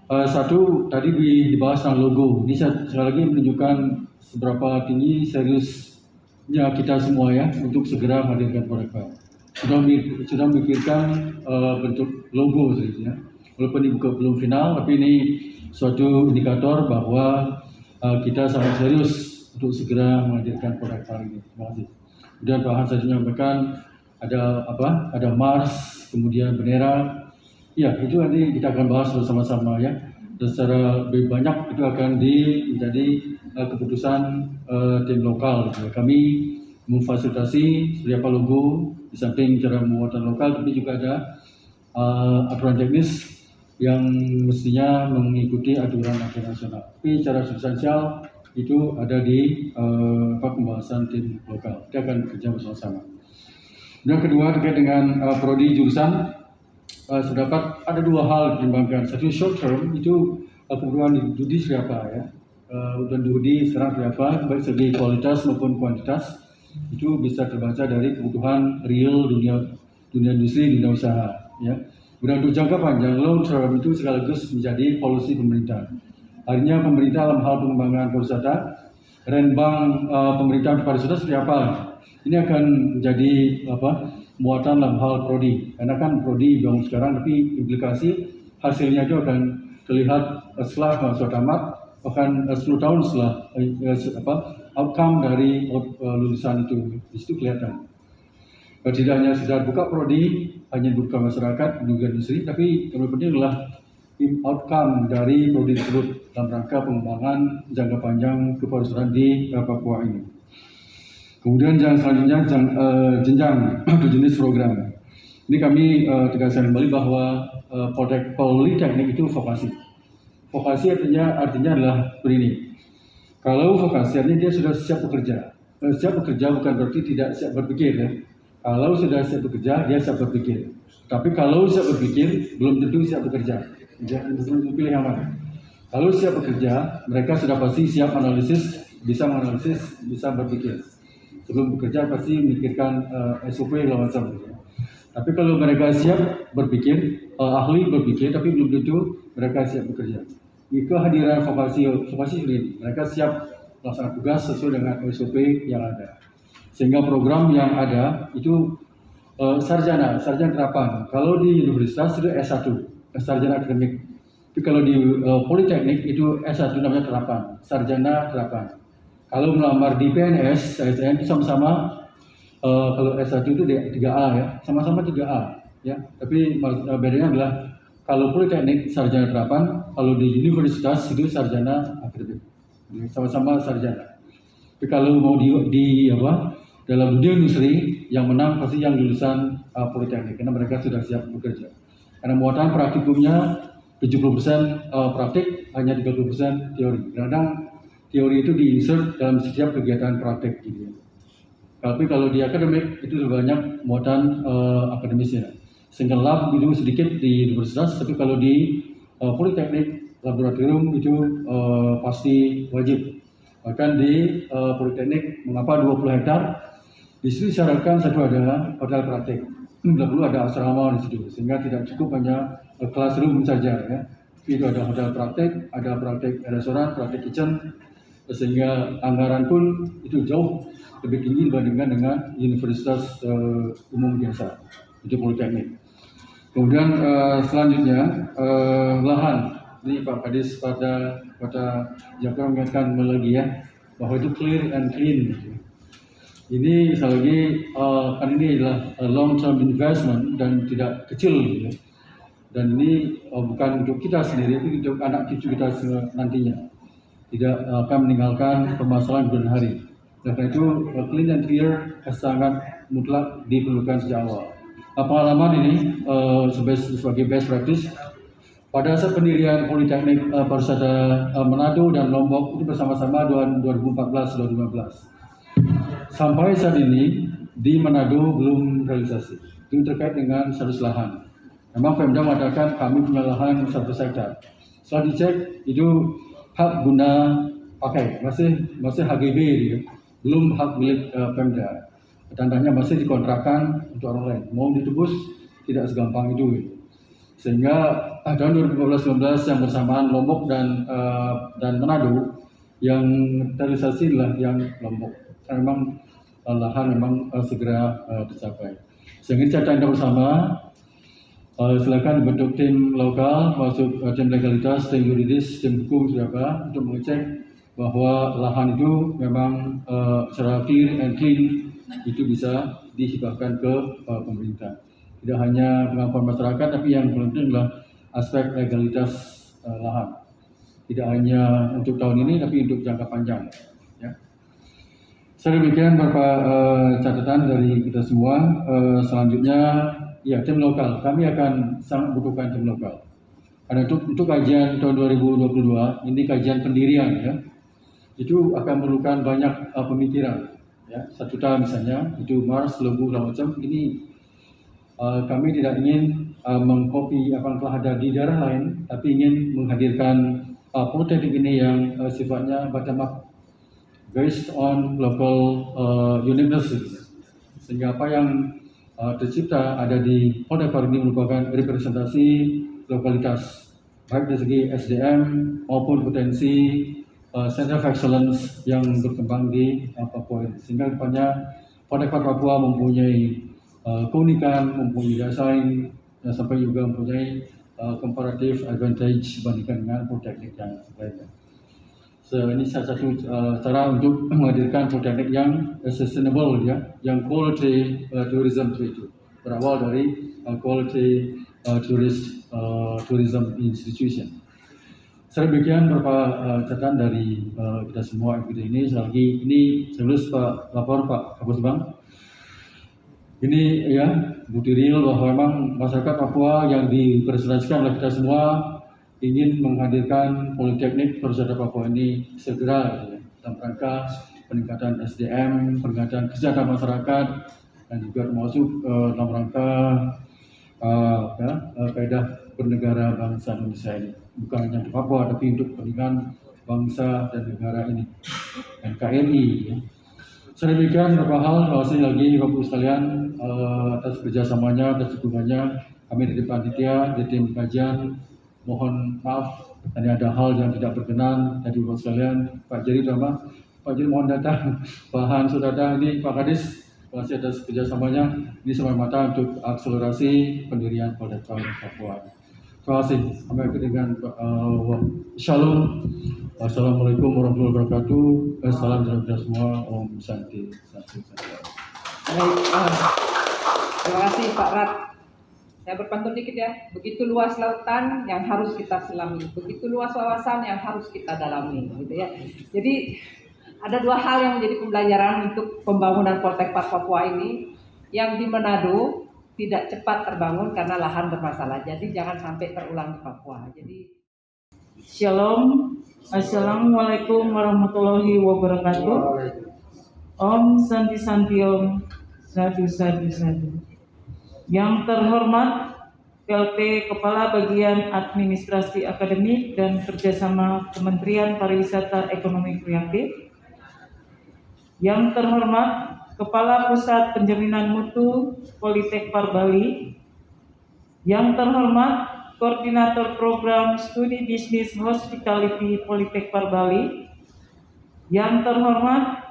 Satu, tadi dibahas tentang logo. Ini sekali lagi menunjukkan seberapa tinggi seriusnya kita semua ya untuk segera menghadirkan Poltekper. Sudah memikirkan bentuk logo ya. Walaupun ini belum final, tapi ini suatu indikator bahwa kita sangat serius untuk segera menghadirkan Poltekper ini. Terima kasih. Kemudian Pak Han tadi menyampaikan ada Mars, kemudian bendera. Ya, itu nanti kita akan bahas bersama-sama ya. Dan secara lebih banyak itu akan menjadi keputusan tim lokal. Ya. Kami memfasilitasi seperti apa logo, di samping cara pembuatan lokal, tapi juga ada aturan teknis yang mestinya mengikuti aturan nasional. Tapi secara substansial itu ada di pembahasan tim lokal. Kita akan bekerja bersama-sama. Yang kedua terkait dengan prodi jurusan, terdapat ada dua hal dipertimbangkan. Satu short term itu kebutuhan studi siapa ya, dan studi sekarang berapa baik segi kualitas maupun kuantitas itu bisa terbaca dari kebutuhan real dunia industri, dunia usaha ya. Kemudian untuk jangka panjang long term itu sekaligus menjadi policy pemerintah. Artinya pemerintah dalam hal pengembangan pariwisata, renbang pemerintah untuk pariwisata seperti apa? Ini akan menjadi muatan dalam hal prodi. Karena kan prodi bangun sekarang, tapi implikasi hasilnya itu akan terlihat setelah masa tamat, bahkan 10 tahun setelah outcome dari lulusan itu, di situ kelihatan. Tidak hanya sekedar buka prodi, hanya buka masyarakat, juga industri, tapi yang lebih penting adalah outcome dari prodi tersebut dalam rangka pengembangan jangka panjang kepariwisataan di Papua ini. Kemudian yang selanjutnya jenjang atau jenis program. Ini kami tegaskan kembali bahwa politeknik itu vokasi. Vokasi artinya adalah begini. Kalau vokasi artinya dia sudah siap bekerja. Siap bekerja bukan berarti tidak siap berpikir ya. Kalau sudah siap bekerja, dia siap berpikir. Tapi kalau siap berpikir, belum tentu siap bekerja. Jangan pilih yang mana. Kalau siap bekerja, mereka sudah pasti siap analisis, bisa menganalisis, bisa berpikir. Sebelum bekerja pasti memikirkan SOP segala macam. Tapi kalau mereka siap berpikir, ahli berpikir, tapi belum tentu mereka siap bekerja. Kehadiran vokasi ini, mereka siap melaksanakan tugas sesuai dengan SOP yang ada. Sehingga program yang ada itu sarjana terapan. Kalau di universitas itu S1, sarjana akademik. Tapi kalau di politeknik itu S1 namanya terapan, sarjana terapan. Kalau melamar di PNS, ASN itu sama-sama kalau S1 itu 3A ya, sama-sama 3A ya. Tapi bedanya adalah kalau politeknik sarjana terapan, kalau di universitas itu sarjana akademik. Sama-sama sarjana. Tapi kalau mau dalam dunia industri yang menang pasti yang lulusan politeknik karena mereka sudah siap bekerja. Karena muatan praktikumnya 70% praktik, hanya 30% teori. Kadang teori itu diinsert dalam setiap kegiatan praktik gitu. Tapi kalau di akademik itu lebih banyak muatan akademisnya. Sehingga lab itu sedikit di universitas, tapi kalau di politeknik laboratorium itu pasti wajib. Bahkan di politeknik mengapa 20 hektar? Di situ disyaratkan satu adalah hotel praktik. Tidak perlu ada asrama di situ, sehingga tidak cukup hanya classroom saja ya. Itu ada hotel praktik, ada praktik restoran, praktik kitchen, sehingga anggaran pun itu jauh lebih tinggi dibandingkan dengan universitas umum biasa, itu politeknik. Kemudian selanjutnya lahan. Ini Pak Kadis pada Jakarta mengingatkan lagi ya, bahwa itu clear and clean. Ini sekali lagi kan ini adalah long term investment dan tidak kecil gitu. Dan ini bukan untuk kita sendiri, tapi untuk anak cucu kita nantinya. Tidak akan meninggalkan permasalahan bulan hari. Karena itu clean and clear sangat mutlak diperlukan sejak awal. Pengalaman ini sebagai best practice pada saat pendirian Politeknik Pariwisata Manado dan Lombok itu bersama-sama 2014-2015. Sampai saat ini di Manado belum realisasi. Itu terkait dengan status lahan. Memang Pemda mengatakan kami punya lahan 1 hektar. Setelah dicek itu hak guna pakai, masih HGB gitu. Belum hak milik Pemda. Tandanya masih dikontrakkan untuk orang lain. Mau ditebus tidak segampang itu. Gitu. Sehingga tahun 2015-2019 yang bersamaan Lombok dan Manado yang realisasi adalah yang Lombok. Karena memang lahan memang segera tercapai. Sehingga catatan kita bersama, silakan bentuk tim lokal, masuk tim legalitas, tim yuridis, tim hukum siapa untuk mengecek bahwa lahan itu memang secara clear and clean itu bisa dihibahkan ke pemerintah. Tidak hanya pengakuan masyarakat, tapi yang penting adalah aspek legalitas lahan. Tidak hanya untuk tahun ini, tapi untuk jangka panjang. Ya. Saya demikian beberapa catatan dari kita semua. Selanjutnya Ya, tim lokal. Kami akan sangat butuhkan tim lokal. Karena untuk kajian tahun 2022, ini kajian pendirian ya. Itu akan memerlukan banyak pemikiran. Ya, 1 tahun misalnya, itu Mars, Lobu, dan macam ini kami tidak ingin mengcopy apa yang telah ada di daerah lain, tapi ingin menghadirkan politeknik ini yang sifatnya bottom up, based on local uniqueness. Sehingga apa yang tercipta ada di Politeknik ini merupakan representasi lokalitas, baik dari segi SDM maupun potensi Center of Excellence yang berkembang di Papua ini. Sehingga depannya Politeknik Papua mempunyai keunikan, mempunyai daya saing, dan sampai juga mempunyai comparative advantage dibandingkan dengan politeknik yang lainnya. Ini salah satu cara untuk menghadirkan politeknik yang sustainable ya, yang quality tourism itu berawal dari quality tourism institution. Saya demikian beberapa catatan dari kita semua aktivitas ini. Selagi ini sebelum Pak lapor Pak Kapus Bang. Ini ya bukti real bahwa memang masyarakat Papua yang dipresentasikan oleh kita semua ingin menghadirkan politeknik pariwisata Papua ini segera ya, dalam rangka peningkatan SDM, peningkatan kesejahteraan masyarakat, dan juga termasuk dalam rangka kaedah bernegara bangsa Indonesia ini. Bukan hanya di Papua, tapi untuk kepentingan bangsa dan negara ini, NKRI. Ya. Saya demikian beberapa hal, terima kasih lagi Bapak sekalian atas kerjasamanya, atas dukungannya. Kami dari panitia, dari tim kajian, mohon maaf, tadi ada hal yang tidak berkenan dari Bapak sekalian. Pak Jerry sama, Pak Jerry mohon datang, Pak Han sudah datang, ini Pak Kadis, terima kasih atas kerjasamanya. Ini semata-mata untuk akselerasi pendirian Politeknik Papua. Terima kasih. Sampai ketemu dengan Shalom. Assalamualaikum warahmatullahi wabarakatuh. Salam dari kita semua. Om Santi. Baik, terima kasih Pak Rat. Saya berpantun dikit ya. Begitu luas lautan yang harus kita selami, begitu luas wawasan yang harus kita dalami, gitu ya. Jadi ada 2 hal yang menjadi pembelajaran untuk pembangunan Politeknik Papua ini. Yang di Manado tidak cepat terbangun karena lahan bermasalah. Jadi jangan sampai terulang di Papua. Jadi Shalom. Assalamualaikum warahmatullahi wabarakatuh. Om Santi Santi Om. Sadu Sadu Sadu. Yang terhormat PLT Kepala Bagian Administrasi Akademik dan Kerjasama Kementerian Pariwisata Ekonomi Kreatif. Yang terhormat Kepala Pusat Penjaminan Mutu Politek Parbali. Yang terhormat Koordinator Program Studi Bisnis Hospitality Politek Parbali. Yang terhormat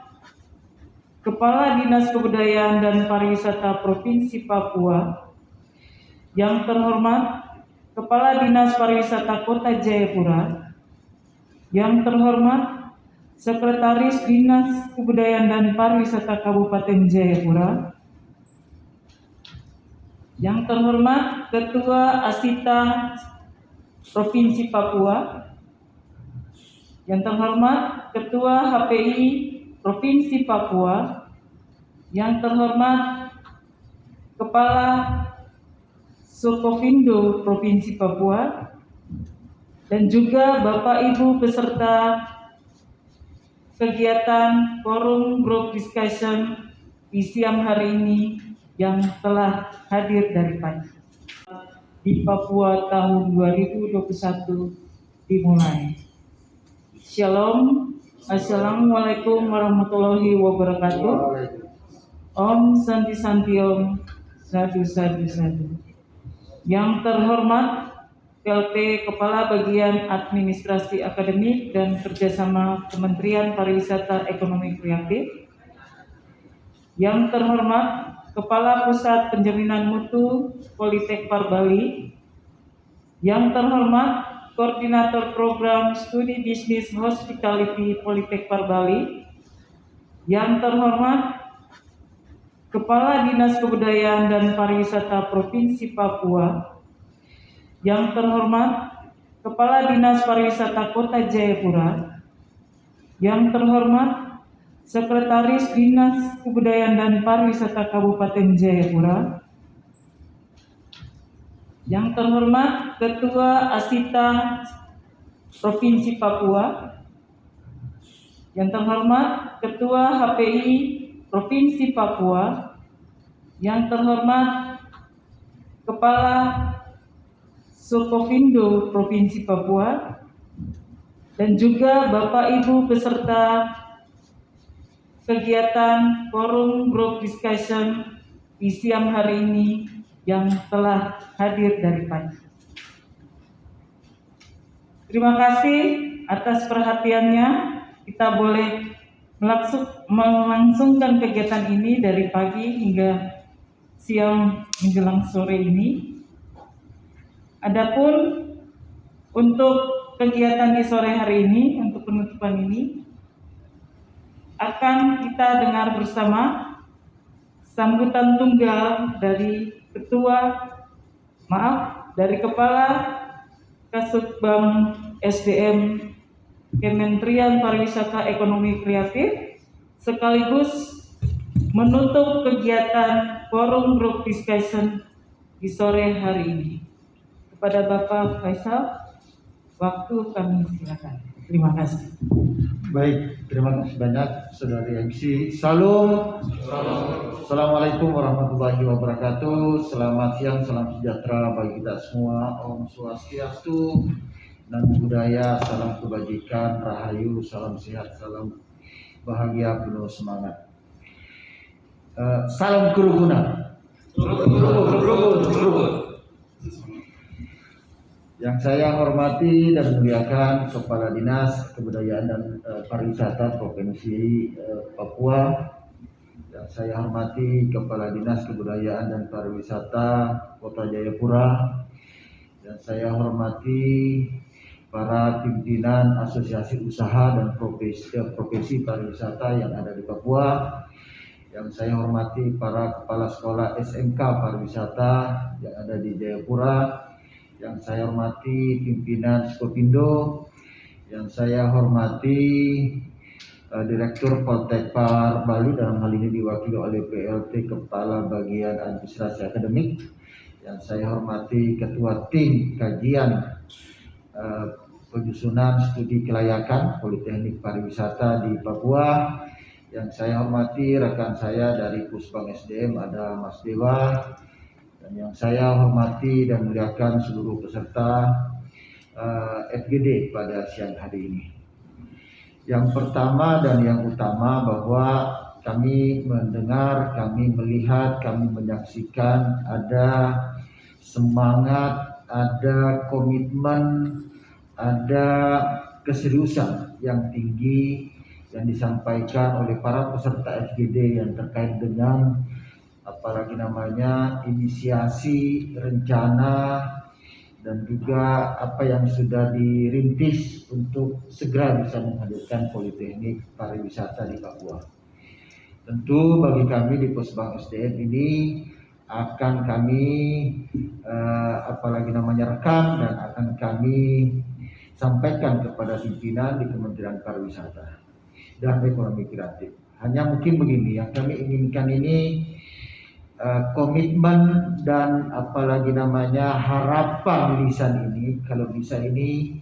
Kepala Dinas Kebudayaan dan Pariwisata Provinsi Papua. Yang terhormat Kepala Dinas Pariwisata Kota Jayapura. Yang terhormat Sekretaris Dinas Kebudayaan dan Pariwisata Kabupaten Jayapura. Yang terhormat Ketua Asita Provinsi Papua. Yang terhormat Ketua HPI Provinsi Papua. Yang terhormat Kepala Sokovindo Provinsi Papua. Dan juga Bapak Ibu peserta kegiatan forum group discussion di siang hari ini yang telah hadir dari pagi. Di Papua tahun 2021 dimulai. Shalom. Assalamualaikum warahmatullahi wabarakatuh. Om Santi Santi Om. Sadu Sadu Sadu. Yang terhormat PLT Kepala Bagian Administrasi Akademik dan Kerjasama Kementerian Pariwisata Ekonomi Kreatif. Yang terhormat Kepala Pusat Penjaminan Mutu Politek Parbali. Yang terhormat Koordinator Program Studi Bisnis Hospitality Politek Parbali. Yang terhormat Kepala Dinas Kebudayaan dan Pariwisata Provinsi Papua. Yang terhormat Kepala Dinas Pariwisata Kota Jayapura. Yang terhormat Sekretaris Dinas Kebudayaan dan Pariwisata Kabupaten Jayapura. Yang terhormat Ketua Asita Provinsi Papua, yang terhormat Ketua HPI Provinsi Papua, yang terhormat Kepala Sukovindo Provinsi Papua, dan juga Bapak Ibu peserta kegiatan Forum Group Discussion di siang hari ini yang telah hadir dari pagi. Terima kasih atas perhatiannya. Kita boleh melangsungkan kegiatan ini dari pagi hingga siang menjelang sore ini. Adapun untuk kegiatan di sore hari ini, untuk penutupan ini, akan kita dengar bersama sambutan tunggal dari dari Kepala Kasubag SDM Kementerian Pariwisata Ekonomi Kreatif, sekaligus menutup kegiatan Forum Group Discussion di sore hari ini. Kepada Bapak Faisal, waktu kami silakan. Terima kasih. Baik, terima kasih banyak Saudari MC. Salam. Assalamualaikum warahmatullahi wabarakatuh. Selamat siang, salam sejahtera bagi kita semua. Om Swastiastu, Namo Buddhaya, salam kebajikan, rahayu, salam sehat, salam bahagia, penuh semangat. Salam kerukunan. Yang saya hormati dan muliakan Kepala Dinas Kebudayaan dan Pariwisata Provinsi Papua. Yang saya hormati Kepala Dinas Kebudayaan dan Pariwisata Kota Jayapura. Yang saya hormati para pimpinan Asosiasi Usaha dan Profesi Pariwisata yang ada di Papua. Yang saya hormati para kepala sekolah SMK Pariwisata yang ada di Jayapura. Yang saya hormati pimpinan Skopindo, yang saya hormati Direktur Poltekpar Bali, dalam hal ini diwakili oleh PLT Kepala Bagian Administrasi Akademik, yang saya hormati Ketua Tim Kajian Penyusunan Studi Kelayakan Politeknik Pariwisata di Papua, yang saya hormati rekan saya dari Pusbang SDM ada Mas Dewa, dan yang saya hormati dan muliakan seluruh peserta FGD pada siang hari ini. Yang pertama dan yang utama bahwa kami mendengar, kami melihat, kami menyaksikan ada semangat, ada komitmen, ada keseriusan yang tinggi yang disampaikan oleh para peserta FGD yang terkait dengan apalagi namanya inisiasi, rencana, dan juga apa yang sudah dirintis untuk segera bisa menghadirkan Politeknik Pariwisata di Papua. Tentu bagi kami di Pusbang SDM ini akan kami apalagi namanya rekam dan akan kami sampaikan kepada pimpinan di Kementerian Pariwisata dan Ekonomi Kreatif. Hanya mungkin begini, yang kami inginkan ini komitmen dan apalagi namanya harapan lisan ini kalau bisa ini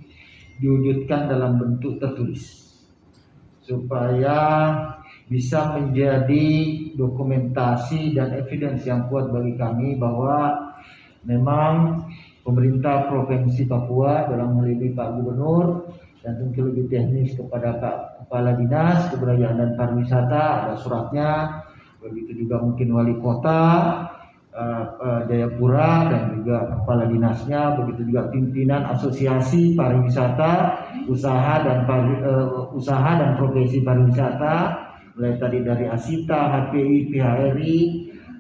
diwujudkan dalam bentuk tertulis supaya bisa menjadi dokumentasi dan evidence yang kuat bagi kami bahwa memang pemerintah Provinsi Papua dalam hal ini Pak Gubernur dan tentu lebih teknis kepada Pak Kepala Dinas Kebudayaan dan Pariwisata, ada suratnya. Begitu juga mungkin wali kota Jayapura dan juga kepala dinasnya, begitu juga pimpinan asosiasi pariwisata, usaha dan profesi pariwisata, mulai tadi dari Asita, HPI, PHRI,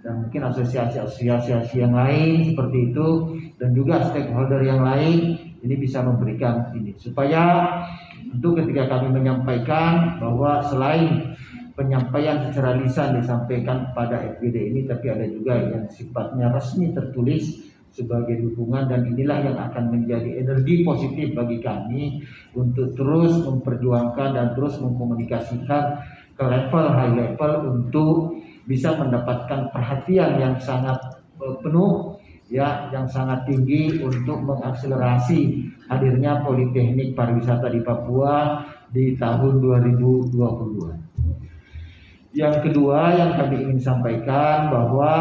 dan mungkin asosiasi-asosiasi yang lain seperti itu, dan juga stakeholder yang lain, ini bisa memberikan ini supaya tentu ketika kami menyampaikan bahwa selain penyampaian secara lisan disampaikan pada FGD ini, tapi ada juga yang sifatnya resmi tertulis sebagai dukungan, dan inilah yang akan menjadi energi positif bagi kami untuk terus memperjuangkan dan terus mengkomunikasikan ke level high level untuk bisa mendapatkan perhatian yang sangat penuh ya yang sangat tinggi untuk mengakselerasi hadirnya Politeknik Pariwisata di Papua di tahun 2022. Yang kedua yang kami ingin sampaikan bahwa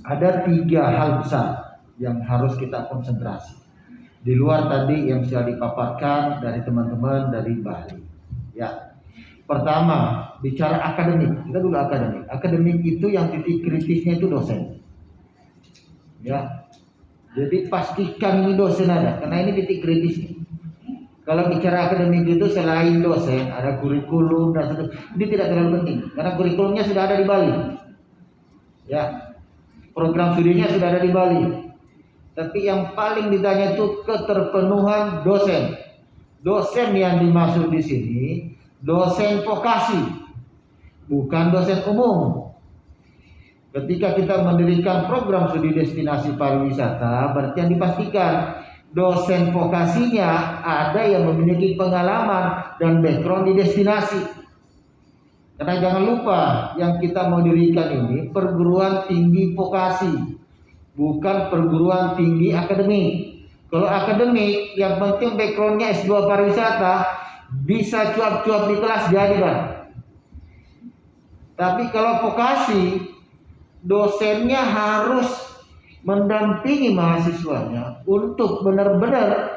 ada 3 hal besar yang harus kita konsentrasi. Di luar tadi yang sudah dipaparkan dari teman-teman dari Bali. Ya. Pertama, bicara akademik. Kita dulu akademik. Akademik itu yang titik kritisnya itu dosen. Ya. Jadi pastikan ini dosen ada, karena ini titik kritisnya. Kalau bicara akademik itu selain dosen, ada kurikulum dan sebagainya. Ini tidak terlalu penting, karena kurikulumnya sudah ada di Bali. Ya. Program studinya sudah ada di Bali. Tapi yang paling ditanya itu keterpenuhan dosen. Dosen yang dimaksud di sini dosen vokasi, bukan dosen umum. Ketika kita mendirikan program studi destinasi pariwisata, berarti yang dipastikan dosen vokasinya ada yang memiliki pengalaman dan background di destinasi. Karena jangan lupa yang kita mau dirikan ini perguruan tinggi vokasi, bukan perguruan tinggi akademik. Kalau akademik, yang penting backgroundnya S2 pariwisata, bisa cuap-cuap di kelas jadi Bang. Tapi kalau vokasi, dosennya harus mendampingi mahasiswanya untuk benar-benar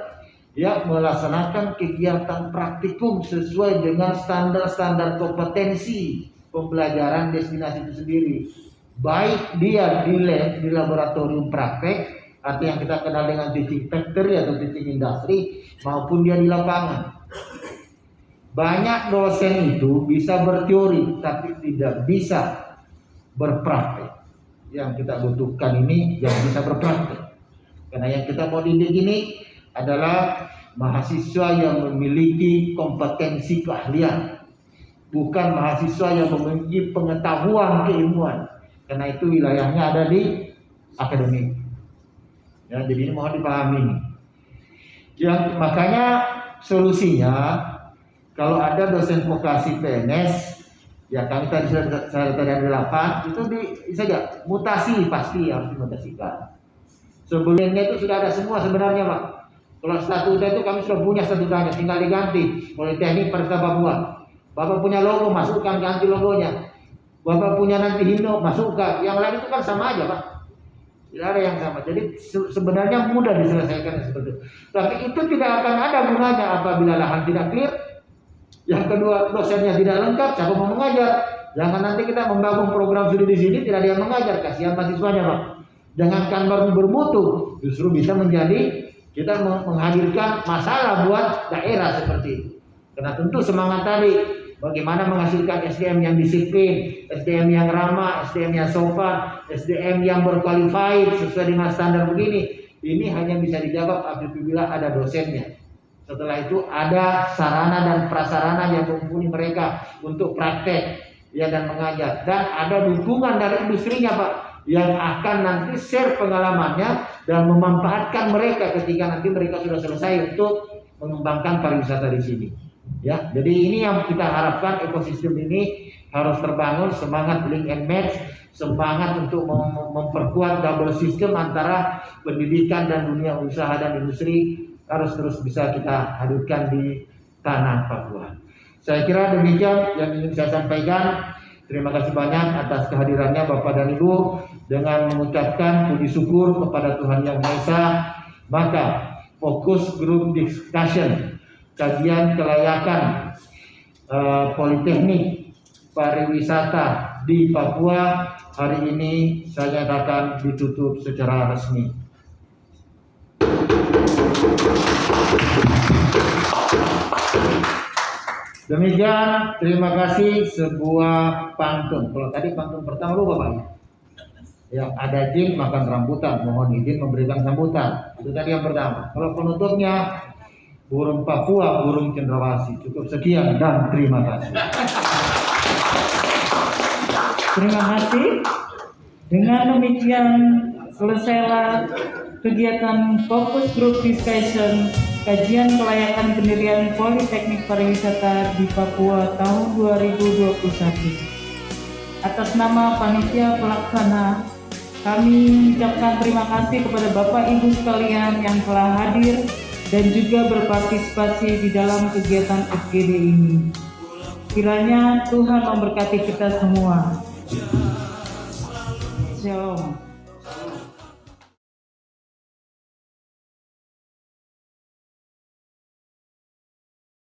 ya melaksanakan kegiatan praktikum sesuai dengan standar-standar kompetensi pembelajaran destinasi itu sendiri. Baik dia di lab, di laboratorium praktek, atau yang kita kenal dengan teaching factory atau teaching industry, maupun dia di lapangan. Banyak dosen itu bisa berteori tapi tidak bisa berpraktek. Yang kita butuhkan ini yang bisa berpraktek. Karena yang kita mau didik ini adalah mahasiswa yang memiliki kompetensi keahlian, bukan mahasiswa yang memiliki pengetahuan keilmuan. Karena itu wilayahnya ada di akademik. Ya, jadi ini mohon dipahami. Yang makanya solusinya kalau ada dosen vokasi PNS, ya kami tadi sudah ada 8, itu saja mutasi pasti harus dimutasikan. Sebelumnya itu sudah ada semua sebenarnya Pak. Kalau statuta itu kami sudah punya statutanya, tinggal diganti. Politeknik Pariwisata Papua. Bapak punya logo, masukkan ganti logonya. Bapak punya nanti himno, masukkan. Yang lain itu kan sama aja Pak. Tidak ada yang sama. Jadi sebenarnya mudah diselesaikan seperti itu. Tapi itu tidak akan ada gunanya apabila lahan tidak clear. Yang kedua, dosennya tidak lengkap, siapa mau mengajar? Jangan nanti kita membangun program studi di sini tidak ada yang mengajar, kasihan mahasiswanya Pak. Jangankan baru bermutu, justru bisa menjadi kita menghadirkan masalah buat daerah seperti itu. Karena tentu semangat tadi, bagaimana menghasilkan SDM yang disiplin, SDM yang ramah, SDM yang sopan, SDM yang berqualified sesuai dengan standar begini. Ini hanya bisa dijawab apabila ada dosennya. Setelah itu ada sarana dan prasarana yang mumpuni mereka untuk praktek ya dan mengajar. Dan ada dukungan dari industrinya Pak yang akan nanti share pengalamannya dan memanfaatkan mereka ketika nanti mereka sudah selesai untuk mengembangkan pariwisata di sini. Ya, jadi ini yang kita harapkan, ekosistem ini harus terbangun, semangat link and match, semangat untuk memperkuat double system antara pendidikan dan dunia usaha dan industri harus terus bisa kita hadirkan di tanah Papua. Saya kira demikian yang ingin saya sampaikan. Terima kasih banyak atas kehadirannya Bapak dan Ibu. Dengan mengucapkan puji syukur kepada Tuhan Yang Maha Esa, maka fokus group discussion kajian kelayakan Politeknik Pariwisata di Papua hari ini saya nyatakan ditutup secara resmi. Demikian, terima kasih. Sebuah pantun. Kalau tadi pantun pertama lupa Pak. Yang ada jin makan rambutan, mohon izin memberikan sambutan. Itu tadi yang pertama. Kalau penutupnya burung Papua, burung cendrawasih. Cukup sekian dan terima kasih. Terima kasih. Dengan demikian selesailah kegiatan fokus group discussion kajian kelayakan pendirian Politeknik Pariwisata di Papua tahun 2021. Atas nama Panitia Pelaksana Kami mengucapkan terima kasih kepada Bapak Ibu sekalian yang telah hadir dan juga berpartisipasi di dalam kegiatan FGD ini. Kiranya Tuhan memberkati kita semua. Shalom.